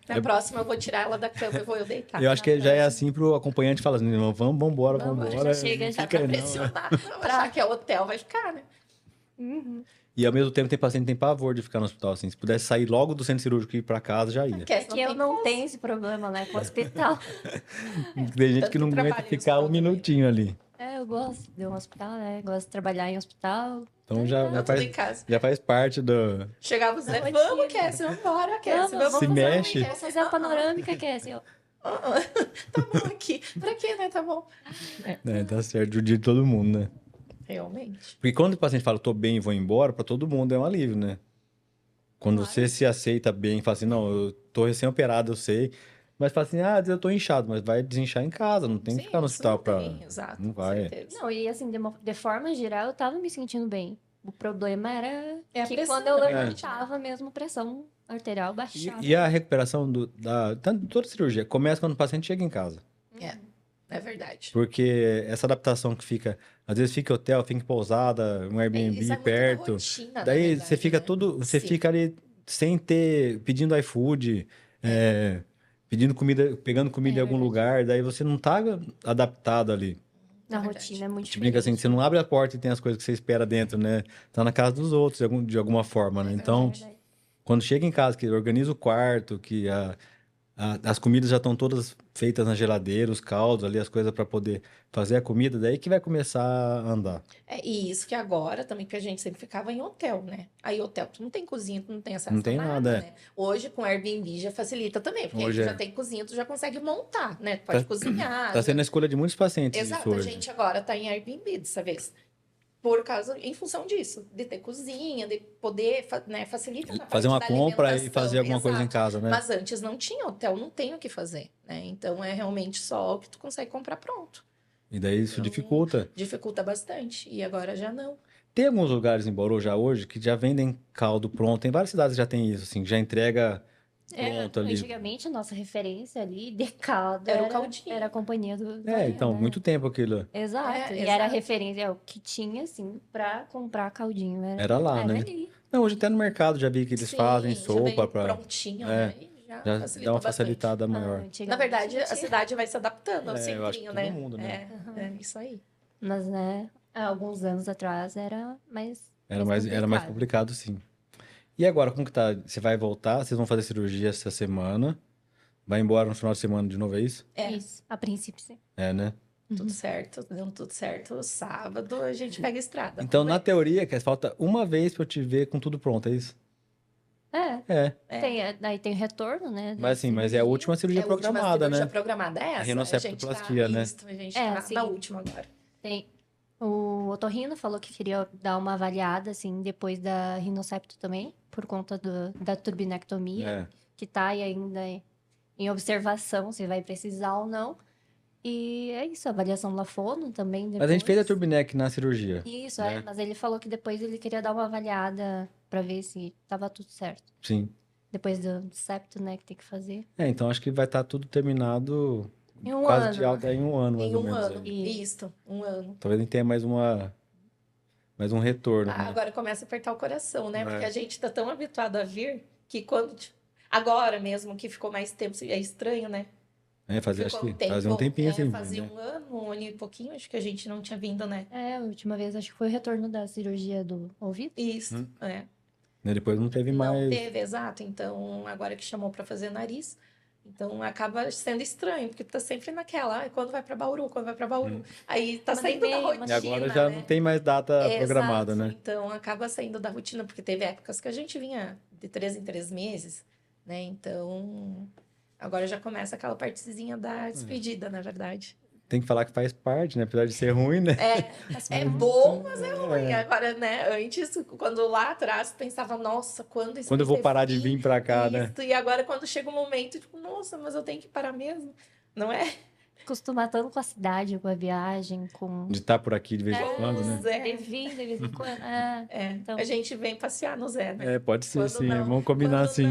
Na próxima eu vou tirar ela da cama e vou eu deitar. Eu acho que já é assim pro acompanhante falar assim, vambora. Já chega, já fica Pra aí, não. pressionar. Pra achar que é hotel, vai ficar, né? E ao mesmo tempo tem paciente que tem pavor de ficar no hospital, assim. Se pudesse sair logo do centro cirúrgico e ir pra casa, já ia. Quer, Que eu não tenho esse problema, né, com o hospital. Tem gente Tanto que não que aguenta trabalha em ficar hospital um minutinho ali. Eu gosto de um hospital, né? Gosto de trabalhar em hospital. Então já tudo em casa. faz parte do... Chegava os Zé, Rotina. vamos, Cassie, vambora, Cassie. Vamos Se fazer mexe. Vamos fazer a panorâmica, que é assim, ó. Tá bom aqui. Pra quê, né? Tá bom. Tá certo, o dia de todo mundo, né? Realmente. Porque quando o paciente fala, tô bem e vou embora, pra todo mundo é um alívio, né? Quando você se aceita bem, fala assim, não, eu tô recém-operado, eu sei. Mas fala assim, eu tô inchado, mas vai desinchar em casa, não tem que Sim, ficar no isso hospital não pra... tem, exato, Não com vai. certeza. Não, e assim, de forma geral, eu tava me sentindo bem. O problema era É a que pressão, quando eu né? levantava mesmo, pressão arterial baixava. E a recuperação tanto de toda cirurgia começa quando o paciente chega em casa. É verdade. Porque essa adaptação que fica, às vezes fica em hotel, fica em pousada, um Airbnb Isso é muito da perto. rotina, na Daí verdade, você fica né? você Sim. fica ali sem pedindo iFood, pedindo comida, pegando comida em algum verdade. lugar, daí você não tá adaptado ali. Na É verdade. rotina é muito Tipo, brinca assim, diferente. você não abre a porta e tem as coisas que você espera dentro, né? Tá na casa dos outros de alguma forma, né? Então, É verdade. quando chega em casa, que organiza o quarto, que As comidas já estão todas feitas na geladeira, os caldos ali, as coisas para poder fazer a comida, daí que vai começar a andar. E isso que agora também, que a gente sempre ficava em hotel, né? Aí hotel, tu não tem cozinha, tu não tem acesso Não tem a nada, nada, né? Hoje com Airbnb já facilita também, porque aí Hoje tu já é. tem cozinha, tu já consegue montar, né? Tu pode cozinhar. Tá sendo a escolha de muitos pacientes isso Exato, a hoje. gente agora tá em Airbnb dessa vez. Por causa, em função disso, de ter cozinha, de poder, né, facilita na Fazer parte uma da compra e alimentação, fazer alguma coisa em exato. casa, né? Mas antes não tinha hotel, não tem o que fazer, né? Então é realmente só o que tu consegue comprar pronto. E daí isso Então, dificulta. dificulta bastante. E agora já não. Tem alguns lugares em Bauru já hoje que já vendem caldo pronto. Tem várias cidades que já tem isso, assim, já entrega pronto ali. Antigamente, a nossa referência ali de caldo Era o caldinho. era a companhia do Então, né? muito tempo aquilo. Exato. E exato. era a referência, é o que tinha, assim, pra comprar caldinho. Era lá, né? ali. Não, hoje até no mercado já vi que eles Sim, fazem já sopa vem para prontinho, É, né? E já já facilita dá uma bastante. facilitada maior. Na verdade, a tinha. cidade vai se adaptando ao Eu acho que centrinho, todo né? mundo, né? É isso aí. Mas, né, há alguns anos atrás era mais Era mais complicado, sim. E agora, como que tá? Você vai voltar? Vocês vão fazer cirurgia essa semana? Vai embora no final de semana de novo, é isso? Isso, a princípio, sim. É, né? Tudo certo, dando tudo certo. Sábado a gente pega a estrada. Então, Vamos na ver. teoria, que falta uma vez pra eu te ver com tudo pronto, é isso? É. Daí tem o retorno, né? da Mas assim, mas é a cirurgia. última cirurgia É a última programada, cirurgia né? programada é essa. rinoceptoplastia, né? Isso, a gente É, tá sim. na última agora. Tem. O otorrino falou que queria dar uma avaliada, assim, depois da rinocepto também, por conta da turbinectomia, É. que tá aí ainda em observação, se vai precisar ou não. E é isso, avaliação da fono também depois. Mas a gente fez a turbinec na cirurgia. Isso, né? mas ele falou que depois ele queria dar uma avaliada pra ver se tava tudo certo. Sim. Depois do septo, né, que tem que fazer. Então acho que vai estar tudo terminado Em um quase ano. de alta em um ano, mais Em ou um menos. ano. aí. Isso, um ano. Talvez a gente tenha mais um retorno, né? Agora começa a apertar o coração, né? É. Porque a gente tá tão habituado a vir que quando. Agora mesmo que ficou mais tempo, é estranho, né? Fazia, acho Ficou que fazia um tempinho assim. Fazia né? um ano e pouquinho, acho que a gente não tinha vindo, né? A última vez acho que foi o retorno da cirurgia do ouvido. Isso, é. Né, depois não teve Não mais. teve, exato. Então, agora que chamou para fazer nariz, então acaba sendo estranho, porque tu tá sempre naquela, quando vai para Bauru, quando vai para Bauru. Aí tá Manda saindo da e-mail, rotina, E agora já né? não tem mais data programada, Exato. né? Então, acaba saindo da rotina, porque teve épocas que a gente vinha de 3 em 3 meses, né? Então, agora já começa aquela partezinha da despedida, na verdade. Tem que falar que faz parte, né? Apesar de ser ruim, né? É bom, mas é ruim. Agora, né? Antes, quando lá atrás, pensava, nossa, quando isso Quando eu vai vou ter parar de fim? vir pra cá, né? Isso. E agora, quando chega um momento, tipo, nossa, mas eu tenho que parar mesmo. Não é? Acostumar tanto com a cidade, com a viagem, com... De estar por aqui de vez em quando, né? Zé. De vir de vez em quando. Então... A gente vem passear no Zé, né? Pode ser, Quando sim. não- Vamos combinar assim.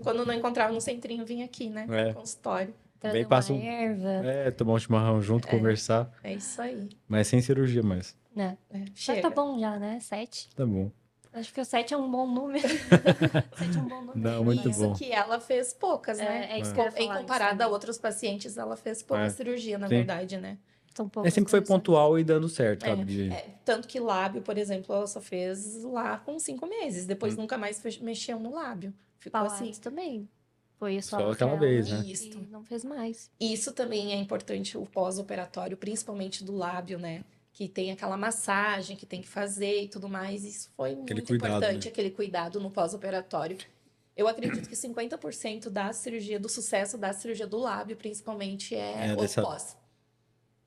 Quando não encontrava no centrinho, vinha aqui, né? É. Consultório. Trazer Bem, uma passa erva. tomar um chimarrão junto, conversar. É isso aí. Mas sem cirurgia mais. Né? É, Já chega. tá bom já, né? 7. Tá bom. Acho que o 7 é um bom número. 7 é um bom número. Não, muito Isso bom. que ela fez poucas, né? É isso que eu ia Em falar, comparado isso a também. outros pacientes, ela fez pouca É. cirurgia, na Sim. verdade, né? São poucas Sempre foi condições. pontual e dando certo, sabe? Tanto que lábio, por exemplo, ela só fez lá com 5 meses. Depois nunca mais mexeu no lábio. Ficou Palates assim. também. Foi só Só aquela vez, né? Isso. E não fez mais. Isso também é importante, o pós-operatório, principalmente do lábio, né? Que tem aquela massagem que tem que fazer e tudo mais. Isso foi Aquele muito cuidado, importante, né? aquele cuidado no pós-operatório. Eu acredito que 50% da cirurgia, do sucesso da cirurgia do lábio, principalmente, é o pós.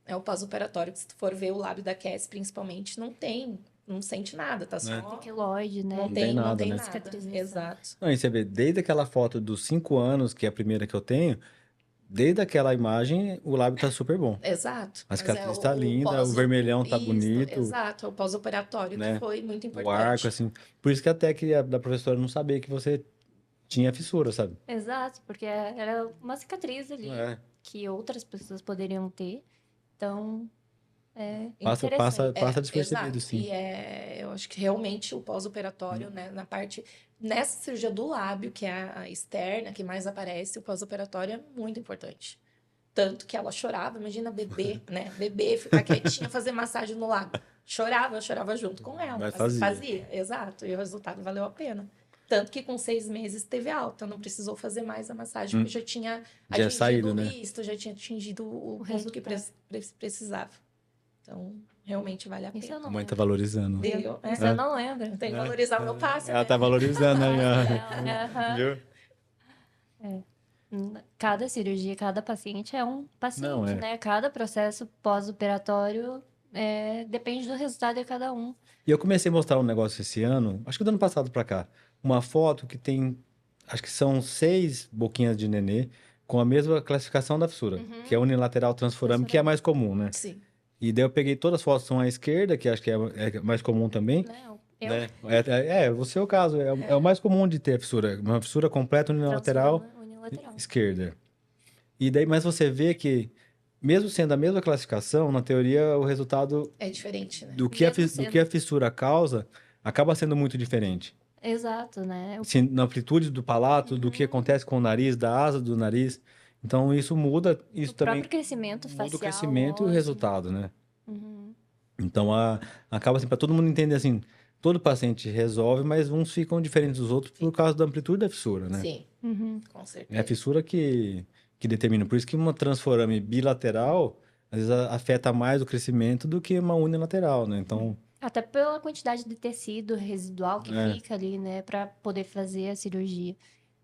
É o pós-operatório, que se tu for ver o lábio da Cassie, principalmente, não sente nada, tá só... Queloide, né? Não tem tem nada, nada, né? Cicatrização. Exato. Não, e você vê, desde aquela foto dos 5 anos, que é a primeira que eu tenho, desde aquela imagem, o lábio tá super bom. Exato. A cicatriz tá linda, o vermelhão tá bonito. Exato, é o pós-operatório né? que foi muito importante. O arco, assim. Por isso que até que da professora não sabia que você tinha fissura, sabe? Exato, porque era uma cicatriz ali que outras pessoas poderiam ter. Então, Passa despercebido, Exato. sim. E eu acho que realmente o pós-operatório, né, nessa cirurgia do lábio, que é a externa, que mais aparece, o pós-operatório é muito importante. Tanto que ela chorava, imagina bebê, né? Bebê, ficar quietinha, fazer massagem no lábio. Eu chorava junto com ela. Mas Assim, fazia. exato. E o resultado valeu a pena. Tanto que com 6 meses teve alta, não precisou fazer mais a massagem, porque já tinha Já é atingido saído, o né? listo, já tinha atingido o ponto que precisava. Então, realmente vale a Isso eu pena. A não mãe tá lembro. valorizando. Deu, Isso eu não lembro. Tem que valorizar o meu passe, Ela né? tá valorizando aí, Aham. viu? Cada cirurgia, cada paciente é um Não, paciente, é. né? Cada processo pós-operatório depende do resultado de cada um. E eu comecei a mostrar um negócio esse ano, acho que do ano passado pra cá, uma foto que tem, acho que são 6 boquinhas de nenê com a mesma classificação da fissura, que é unilateral transforame, que é a mais comum, né? Sim. E daí eu peguei todas as fotos que são à esquerda, que acho que é mais comum também, Né? né? Você é o caso, é o mais comum de ter fissura, uma fissura completa unilateral Transforma unilateral. esquerda. E daí, mas você vê que, mesmo sendo a mesma classificação, na teoria o resultado É diferente, né? do que a, Mesmo do que a fissura causa acaba sendo muito diferente. Exato, né? Assim, na amplitude do palato, do que acontece com o nariz, da asa do nariz. Então, isso muda, isso O também próprio crescimento muda o facial, crescimento e o ósseo. resultado, né? Uhum. Então, acaba assim, para todo mundo entender assim, todo paciente resolve, mas uns ficam diferentes dos outros por causa da amplitude da fissura, né? Sim, Uhum. com É a certeza. fissura que determina. Por isso que uma transforame bilateral, às vezes, afeta mais o crescimento do que uma unilateral, né? Então, Até pela quantidade de tecido residual que É. fica ali, né, para poder fazer a cirurgia.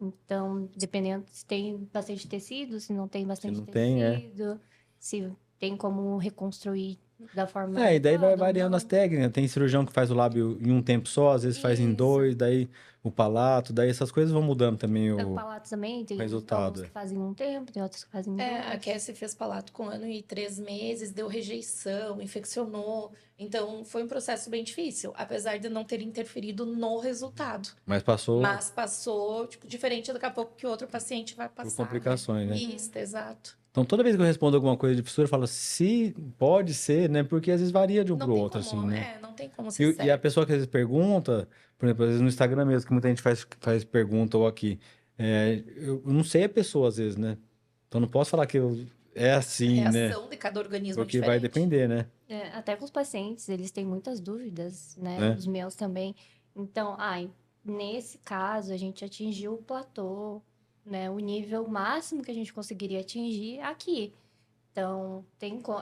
Então, dependendo se tem bastante tecido, se não tem bastante não tem, tecido, se tem como reconstruir da forma e daí vai adequada ou variando as não. técnicas. Tem cirurgião que faz o lábio em um tempo só, às vezes faz em Isso. 2, daí o palato, daí essas coisas vão mudando também O o palato também, tem resultado. alguns que fazem um tempo, tem outros que fazem A dois. Cassie fez palato com 1 ano e 3 meses, deu rejeição, infeccionou. Então, foi um processo bem difícil, apesar de não ter interferido no resultado. Mas passou Mas passou, tipo, diferente daqui a pouco que outro paciente vai por passar, né? complicações, né? Isso, exato. Então, toda vez que eu respondo alguma coisa de fissura, eu falo, se pode ser, né? Porque às vezes varia de um Não pro tem outro, como, assim, né? não tem como ser E a certo. pessoa que às vezes pergunta, por exemplo, às vezes no Instagram mesmo, que muita gente faz pergunta ou aqui, eu não sei a pessoa às vezes, né? Então não posso falar que é A assim, né? reação de cada organismo é Porque vai diferente. depender, né? Até com os pacientes, eles têm muitas dúvidas, né? É. Os meus também. Então, nesse caso, a gente atingiu o platô, né? O nível máximo que a gente conseguiria atingir aqui. Então,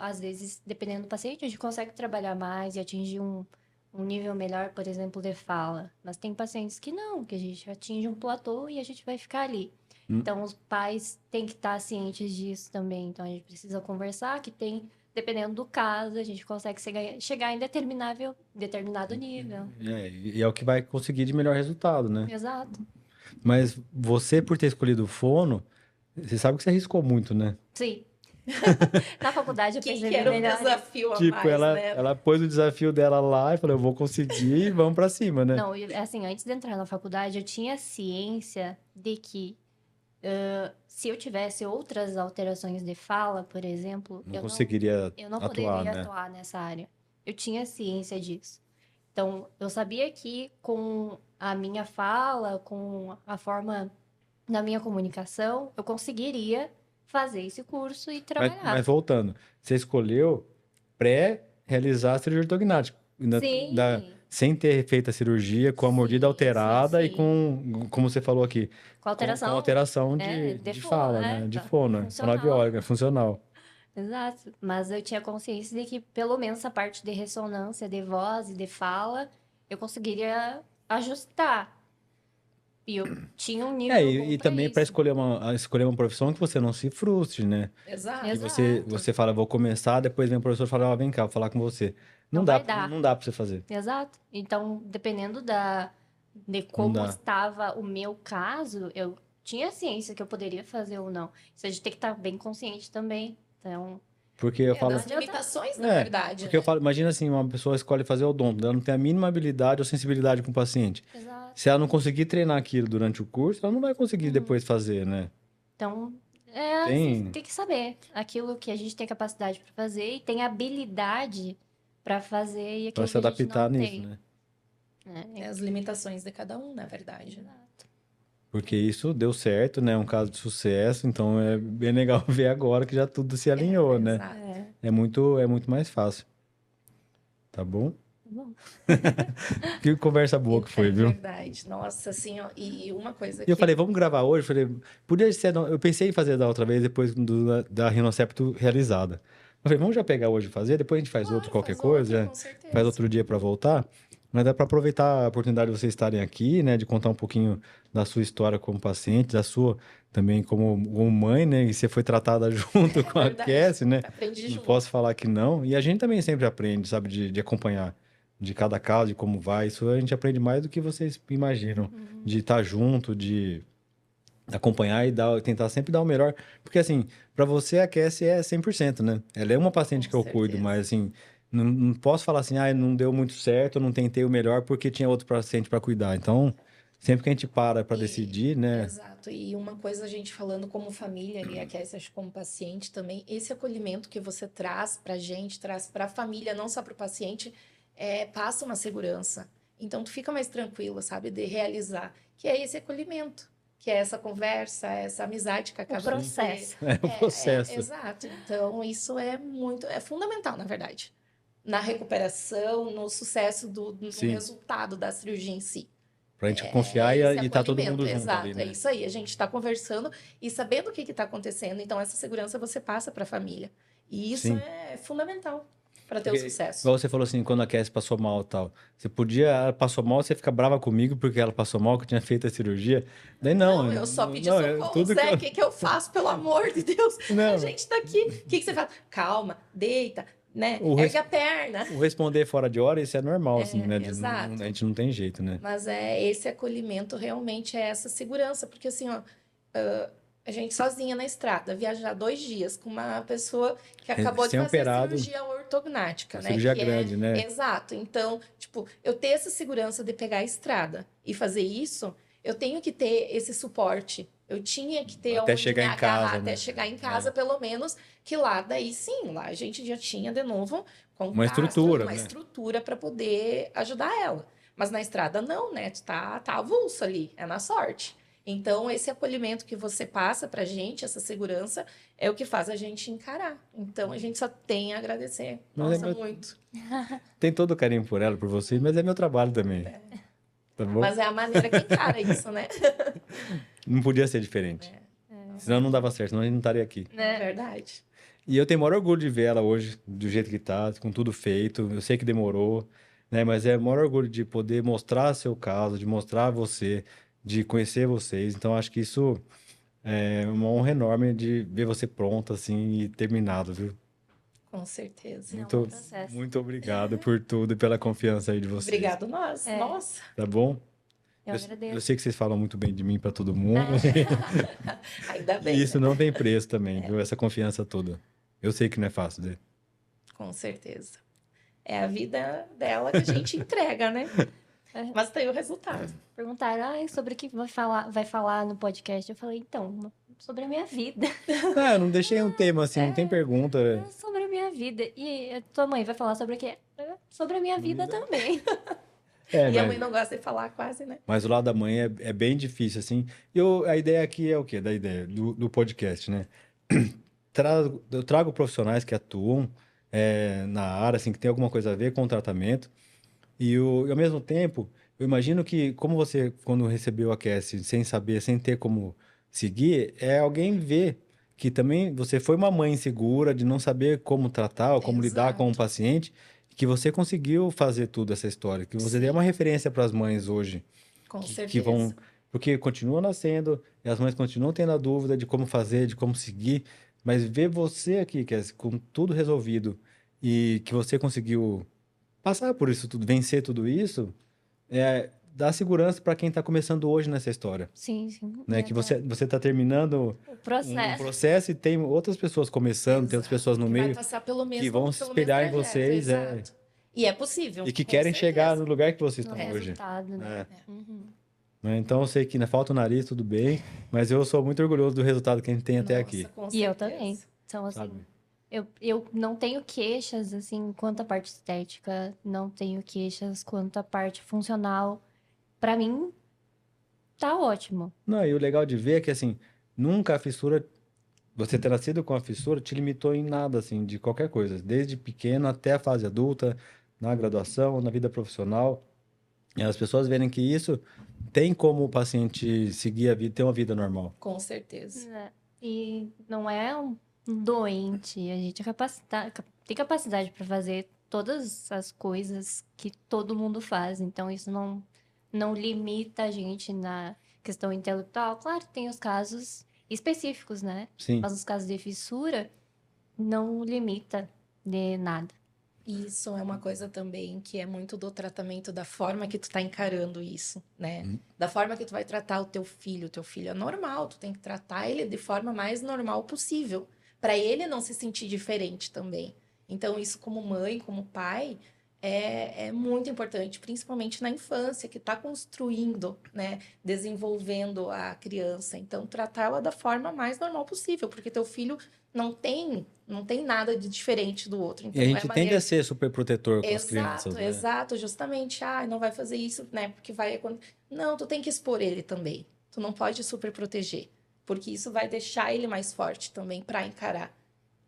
às vezes, dependendo do paciente, a gente consegue trabalhar mais e atingir um nível melhor, por exemplo, de fala. Mas tem pacientes que não, que a gente atinge um platô e a gente vai ficar ali. Então, os pais têm que estar cientes disso também. Então, a gente precisa conversar que dependendo do caso, a gente consegue chegar em determinado nível. E é o que vai conseguir de melhor resultado, né? Exato. Mas você, por ter escolhido o fono, você sabe que você arriscou muito, né? Sim. Na faculdade eu Que percebi era um melhor. desafio a Tipo, mais, né? ela pôs o desafio dela lá e falou, eu vou conseguir e vamos pra cima, né? Não, assim, antes de entrar na faculdade, eu tinha ciência de que se eu tivesse outras alterações de fala, por exemplo, Não conseguiria eu não atuar, poderia né? atuar nessa área. Eu tinha ciência disso. Então, eu sabia que com a minha fala, com a forma da minha comunicação, eu conseguiria fazer esse curso e trabalhar. Mas voltando, você escolheu pré-realizar a cirurgia ortognática, Sim. sem ter feito a cirurgia, com a mordida Sim, alterada e sim. com, como você falou aqui, Com alteração. com alteração de de fono, fala, né? né? De Tá. fono, Funcional. fonoaudióloga, é funcional. Exato. Mas eu tinha consciência de que, pelo menos, a parte de ressonância, de voz e de fala, eu conseguiria ajustar. E eu tinha um nível bom E pra também para isso. escolher uma profissão que você não se frustre, né? Exato. Que Exato. você fala, vou começar, depois vem o professor e fala, ó, vem cá, vou falar com você. Não vai dar. Não dá para você fazer. Exato. Então, dependendo de Não como dá. estava o meu caso, eu tinha ciência que eu poderia fazer ou não. Isso a gente tem que estar bem consciente também. Então, Porque eu falo, Das limitações, na É, verdade, porque eu né? falo, imagina assim, uma pessoa escolhe fazer odonto, ela não tem a mínima habilidade ou sensibilidade com o paciente. exato. Se ela não conseguir treinar aquilo durante o curso, ela não vai conseguir depois fazer, né? Então, Tem- assim, tem que saber aquilo que a gente tem capacidade para fazer e tem habilidade para fazer e Pra aquilo se que a gente adaptar não nisso, tem. né? As limitações de cada um, na verdade, né? Exato. Porque isso deu certo, né? É um caso de sucesso, então é bem legal ver agora que já tudo se alinhou, né? Exato. É. É muito mais fácil. Tá bom? bom. Que conversa boa que foi, É viu? verdade. Nossa, assim, ó, e uma coisa E eu que... falei, vamos gravar hoje? Eu falei, podia ser. Eu pensei em fazer da outra vez, depois da Rinocepto realizada. Eu falei, vamos já pegar hoje e fazer, depois a gente faz outro, Claro, qualquer faz outra, coisa, com faz certeza. outro dia para voltar. Mas dá para aproveitar a oportunidade de vocês estarem aqui, né? De contar um pouquinho da sua história como paciente, da sua também como mãe, né? E você foi tratada junto com a Verdade. Cassie, né? Aprendi Não junto. posso falar que não. E a gente também sempre aprende, sabe? De acompanhar de cada caso, de como vai. Isso a gente aprende mais do que vocês imaginam. De estar junto, de acompanhar e tentar sempre dar o melhor. Porque, assim, para você a Cassie é 100%, né? Ela é uma paciente Com que eu cuido, certeza. mas, assim, não posso falar assim, ah, não deu muito certo, eu não tentei o melhor porque tinha outro paciente para cuidar. Então, sempre que a gente para decidir, né? Exato. E uma coisa a gente falando como família, e a Cassie, acho que como paciente também, esse acolhimento que você traz pra gente, traz pra família, não só pro paciente, passa uma segurança. Então, tu fica mais tranquilo, sabe, de realizar, que é esse acolhimento, que é essa conversa, essa amizade que O acaba de ser... processo. É o processo. Exato. Então, isso é fundamental, na verdade, na recuperação, no sucesso no Sim. resultado da cirurgia em si. Pra gente confiar Esse e tá todo mundo acolhimento, junto ali, exato, né? é isso aí. A gente está conversando e sabendo o que está acontecendo. Então, essa segurança você passa para a família. E isso Sim. é fundamental para ter o Porque, sucesso. igual você falou assim, quando a Cassie passou mal e tal. Ela passou mal, você fica brava comigo porque ela passou mal, que eu tinha feito a cirurgia. Daí não, Eu só pedi não, socorro, tudo Zé, que o que eu faço, pelo amor de Deus? Não. A gente tá aqui. O que você faz? Calma, deita, né? O Ergue a perna. O responder fora de hora, isso é normal, assim, né? exato. A gente não tem jeito, né? Mas esse acolhimento realmente é essa segurança, porque assim, ó, a gente sozinha na estrada, viajar 2 dias com uma pessoa que acabou de fazer Recém-operado. cirurgia ortognática, né? Cirurgia Que grande, né? Exato. Então, tipo, eu ter essa segurança de pegar a estrada e fazer isso, eu tenho que ter esse suporte. Eu tinha que ter Até onde chegar me em casa, agarrar, né? até chegar em casa, pelo menos, que lá daí sim, lá a gente já tinha de novo Uma estrutura, uma né? estrutura para poder ajudar ela. Mas na estrada não, né? Tu tá avulso ali, é na sorte. Então, esse acolhimento que você passa pra gente, essa segurança, é o que faz a gente encarar. Então, a gente só tem a agradecer. Mas Nossa, é meu- muito. Tem todo o carinho por ela, por você, mas é meu trabalho também. Tá bom? Mas é a maneira que encara isso, né? Não podia ser diferente. Senão não dava certo, senão a gente não estaria aqui. É verdade. E eu tenho o maior orgulho de ver ela hoje, do jeito que tá, com tudo feito. Eu sei que demorou, né? Mas é o maior orgulho de poder mostrar seu caso, de mostrar você, de conhecer vocês. Então, acho que isso é uma honra enorme de ver você pronta, assim, e terminado, viu? Com certeza. Não, Muito, é um processo. muito obrigado por tudo e pela confiança aí de vocês. Obrigado nós. É. Nossa. Tá bom? Eu agradeço. Eu sei que vocês falam muito bem de mim para todo mundo. Ainda bem. E isso né? não tem preço também, viu? Essa confiança toda. Eu sei que não é fácil, Zé. Com certeza. É a vida dela que a gente entrega, né? Mas tem o resultado. Perguntaram, sobre o que vai falar no podcast? Eu falei, então, sobre a minha vida. Ah, eu não deixei um tema assim, não tem pergunta. Sobre a minha vida. E a tua mãe vai falar sobre o quê? Sobre a minha vida também. É, E a mas, mãe não gosta de falar quase, né? mas o lado da mãe é bem difícil, assim. A ideia aqui é o quê? Da ideia do podcast, né? Eu trago profissionais que atuam na área, assim, que tem alguma coisa a ver com o tratamento. E ao mesmo tempo, eu imagino que, como você, quando recebeu a Cassie, sem saber, sem ter como seguir, alguém ver que também você foi uma mãe insegura, de não saber como tratar ou como lidar com o Exato. paciente, que você conseguiu fazer tudo essa história, que você Sim. é uma referência para as mães hoje, Com que certeza. vão... Porque continua nascendo, e as mães continuam tendo a dúvida de como fazer, de como seguir, mas ver você aqui, Cassie, com tudo resolvido, e que você conseguiu passar por isso tudo, vencer tudo isso, dá segurança para quem está começando hoje nessa história, Sim, sim. né? Que você está terminando O um processo. processo e tem outras pessoas começando, tem outras pessoas no Que meio vai passar pelo mesmo, vão se pelo espelhar em mesmo trajeto, vocês, exato. E é possível. e que com querem chegar certeza. no lugar que vocês No estão hoje. resultado, né? É. Uhum. Né? Então eu sei que ainda falta o nariz, tudo bem, mas eu sou muito orgulhoso do resultado que a gente tem até Nossa, aqui, com E eu certeza. também. Então, assim, sabe? eu não tenho queixas, assim, quanto à parte estética, não tenho queixas quanto à parte funcional. Pra mim, tá ótimo. Não, e o legal de ver é que, assim, nunca a fissura, você ter nascido com a fissura te limitou em nada, assim, de qualquer coisa. Desde pequeno até a fase adulta, na graduação, na vida profissional. E as pessoas verem que isso tem como o paciente seguir a vida, ter uma vida normal. Com certeza. E não é um doente, a gente tem capacidade para fazer todas as coisas que todo mundo faz, então isso não limita a gente na questão intelectual. Claro, tem os casos específicos, né? Sim. Mas os casos de fissura não limita de nada. Isso é uma coisa também que é muito do tratamento, da forma que tu tá encarando isso, né? Da forma que tu vai tratar o teu filho. O teu filho é normal, tu tem que tratar ele de forma mais normal possível, para ele não se sentir diferente também. Então, isso como mãe, como pai, é muito importante, principalmente na infância, que está construindo, né? Desenvolvendo a criança. Então, tratá-la da forma mais normal possível, porque teu filho não tem nada de diferente do outro. Então, E a não gente é tende maneira... a ser super protetor com as crianças, Exato, né? exato, justamente. Ah, não vai fazer isso, né? Porque vai acontecer. Não, tu tem que expor ele também. Tu não pode super proteger, porque isso vai deixar ele mais forte também para encarar.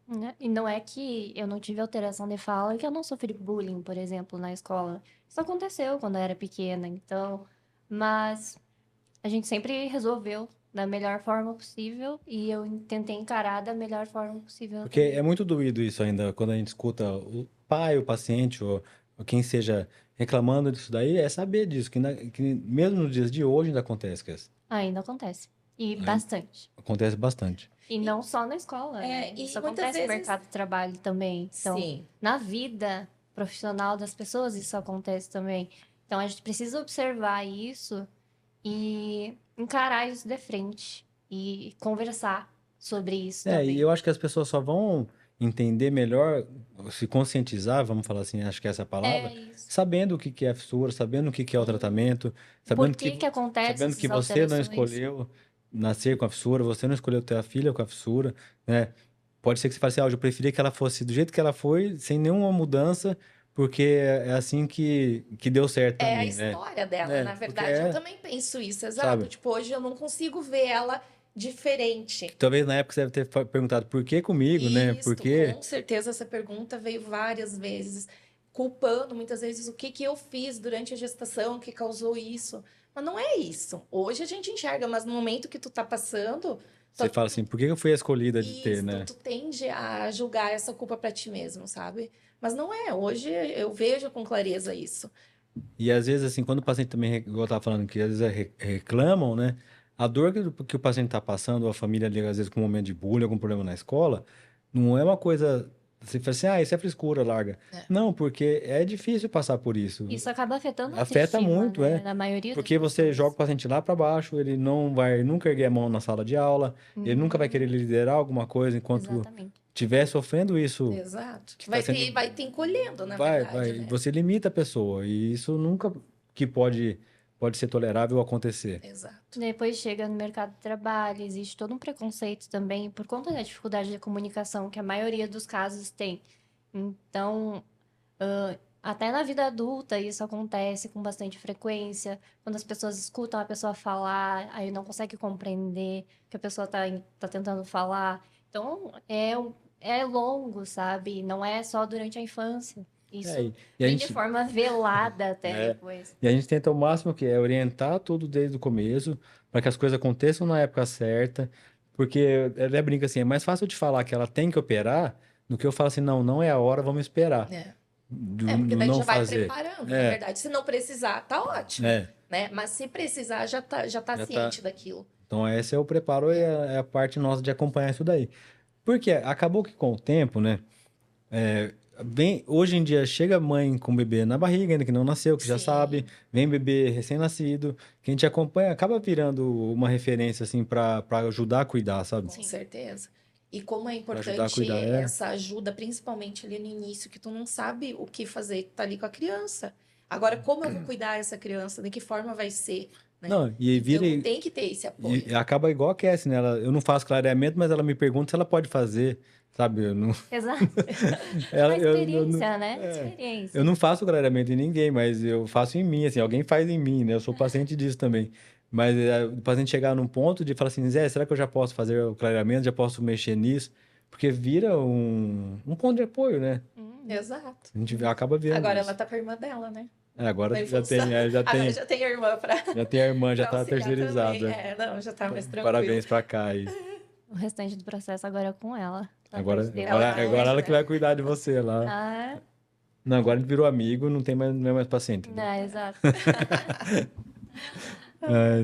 Né? E não é que eu não tive alteração de fala, que eu não sofri bullying, por exemplo, na escola. Isso aconteceu quando eu era pequena, então, mas a gente sempre resolveu da melhor forma possível e eu tentei encarar da melhor forma possível Porque também. é muito doído isso ainda, quando a gente escuta o pai, o paciente, ou quem seja reclamando disso daí, é saber disso, que mesmo nos dias de hoje ainda acontece, Ainda acontece. E Ainda bastante. acontece bastante. E não só na escola, né? E Isso muitas acontece no vezes. mercado de trabalho também. Então, Sim. na vida profissional das pessoas, isso acontece também. Então, a gente precisa observar isso e encarar isso de frente e conversar sobre isso E também. eu acho que as pessoas só vão entender melhor, se conscientizar, vamos falar assim, acho que é essa a palavra, É isso. sabendo o que que é a fissura, sabendo o que é o tratamento, Por sabendo que acontecem sabendo que essas você não alterações? escolheu nascer com a fissura, você não escolheu ter a filha com a fissura, né? Pode ser que você fale assim, eu preferia que ela fosse do jeito que ela foi, sem nenhuma mudança, porque é assim que deu certo pra É a mim, né? história dela, na Porque verdade. Eu também penso isso, exato. sabe? Tipo, hoje eu não consigo ver ela diferente. Talvez na época você deve ter perguntado por que comigo, né? Por Isto, quê? com certeza essa pergunta veio várias vezes, culpando muitas vezes o que que eu fiz durante a gestação que causou isso. Mas não é isso. Hoje a gente enxerga, mas no momento que tu tá passando, Você fala assim, por que eu fui a escolhida de ter, isto, né? tu tende a julgar essa culpa pra ti mesmo, sabe? Mas não é. Hoje eu vejo com clareza isso. E às vezes, assim, quando o paciente também, igual eu tava falando, que às vezes reclamam, né? A dor que o paciente tá passando, ou a família ali, às vezes, com um momento de bullying, algum problema na escola, não é uma coisa. Você fala assim, isso é frescura, larga. É. Não, porque é difícil passar por isso. Isso acaba afetando a Afeta autoestima, muito, né? é. Na maioria das Porque você pessoas. joga o paciente lá para baixo, ele não vai nunca erguer a mão na sala de aula, ele nunca vai querer liderar alguma coisa enquanto Exatamente. estiver sofrendo isso. Exato. Tá Vai te encolhendo, na Vai, verdade, vai. né? Você limita a pessoa e isso nunca que pode ser tolerável acontecer. Exato. Depois chega no mercado de trabalho, existe todo um preconceito também por conta da dificuldade de comunicação que a maioria dos casos tem. Então, até na vida adulta isso acontece com bastante frequência, quando as pessoas escutam a pessoa falar, aí não consegue compreender o que a pessoa tá tentando falar. Então, é longo, sabe? Não é só durante a infância. Isso E a vem de gente, forma velada até é, depois. e a gente tenta o máximo que é orientar tudo desde o começo, para que as coisas aconteçam na época certa, porque ela brinca assim, é mais fácil de falar que ela tem que operar do que eu falar assim, não, não é a hora, vamos esperar. É. Do Porque daí não já vai fazer. preparando, na É, verdade. Se não precisar, tá ótimo, é. né? Mas se precisar, já tá Já tá. ciente daquilo. Então, esse é o preparo e é a parte nossa de acompanhar isso daí. Porque acabou que com o tempo, né? Hoje em dia, chega mãe com bebê na barriga, ainda que não nasceu, que já Sim. sabe, vem bebê recém-nascido, que a gente acompanha, acaba virando uma referência, assim, para ajudar a cuidar, sabe? Com certeza. E como é Para ajudar a importante cuidar, essa ajuda, principalmente ali no início, que tu não sabe o que fazer, tu tá ali com a criança. Agora, como eu vou cuidar dessa criança? De que forma vai ser? Né? Não, e vira. Então, tem que ter esse apoio. E acaba igual a Cassie, né? Eu não faço clareamento, mas ela me pergunta se ela pode fazer, sabe? Eu não, Exato. ela, A eu, não- experiência, né? é, Experiência. eu não faço clareamento em ninguém, mas eu faço em mim, assim, alguém faz em mim, né? Eu sou paciente disso também. Mas o paciente chegar num ponto de falar assim, Zé, será que eu já posso fazer o clareamento, já posso mexer nisso? Porque vira um ponto de apoio, né? Exato. A gente acaba vendo Agora isso. ela tá com a irmã dela, né? Agora Vai já tem, funcionar. já Agora tem, já tem a irmã pra, já tem a irmã, já pra tá auxiliar terceirizada. também. Não, já tá mais tranquilo. Parabéns pra Kai. O restante do processo agora é com ela. Da Agora, parte dela. agora, Ela agora ela né? que vai cuidar de você lá. Ah, Não, agora a gente virou amigo, não tem mais, não é mais paciente. não, exato.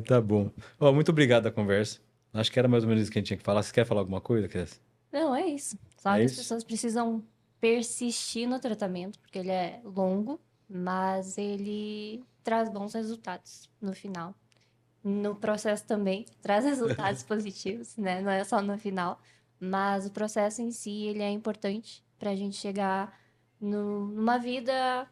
Tá bom. Ó, muito obrigado a conversa. Acho que era mais ou menos isso que a gente tinha que falar. Você quer falar alguma coisa, Cris? Não, é isso. Só É que as isso? pessoas precisam persistir no tratamento, porque ele é longo, mas ele traz bons resultados no final. No processo também traz resultados positivos, né? Não é só no final, mas o processo em si, ele é importante para a gente chegar numa vida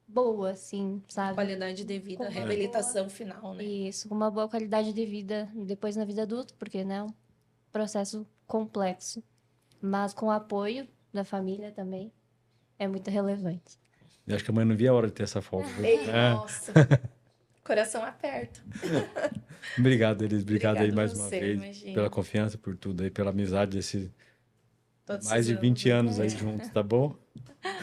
boa, assim, sabe? Qualidade de vida, Com uma reabilitação final, né? Isso, com uma boa qualidade de vida depois na vida adulta, porque, né, é um processo complexo, mas com o apoio da família também é muito relevante. Eu acho que a mãe não via a hora de ter essa folga. Viu? Ei, nossa. Coração aperto. Obrigado, Elis. Obrigado aí Obrigada mais uma você, vez imagina. pela confiança, por tudo aí, pela amizade desse Todos mais de esses 20 anos aí né? juntos, tá bom?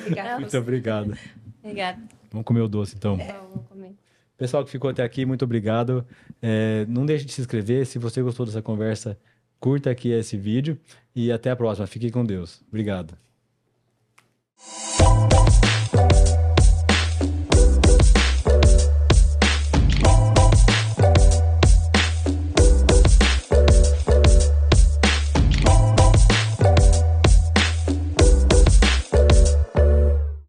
Obrigada. Muito obrigado. Obrigada. Vamos comer o doce, então. Vamos comer. Pessoal que ficou até aqui, muito obrigado. Não deixe de se inscrever. Se você gostou dessa conversa, curta aqui esse vídeo. E até a próxima. Fique com Deus. Obrigado.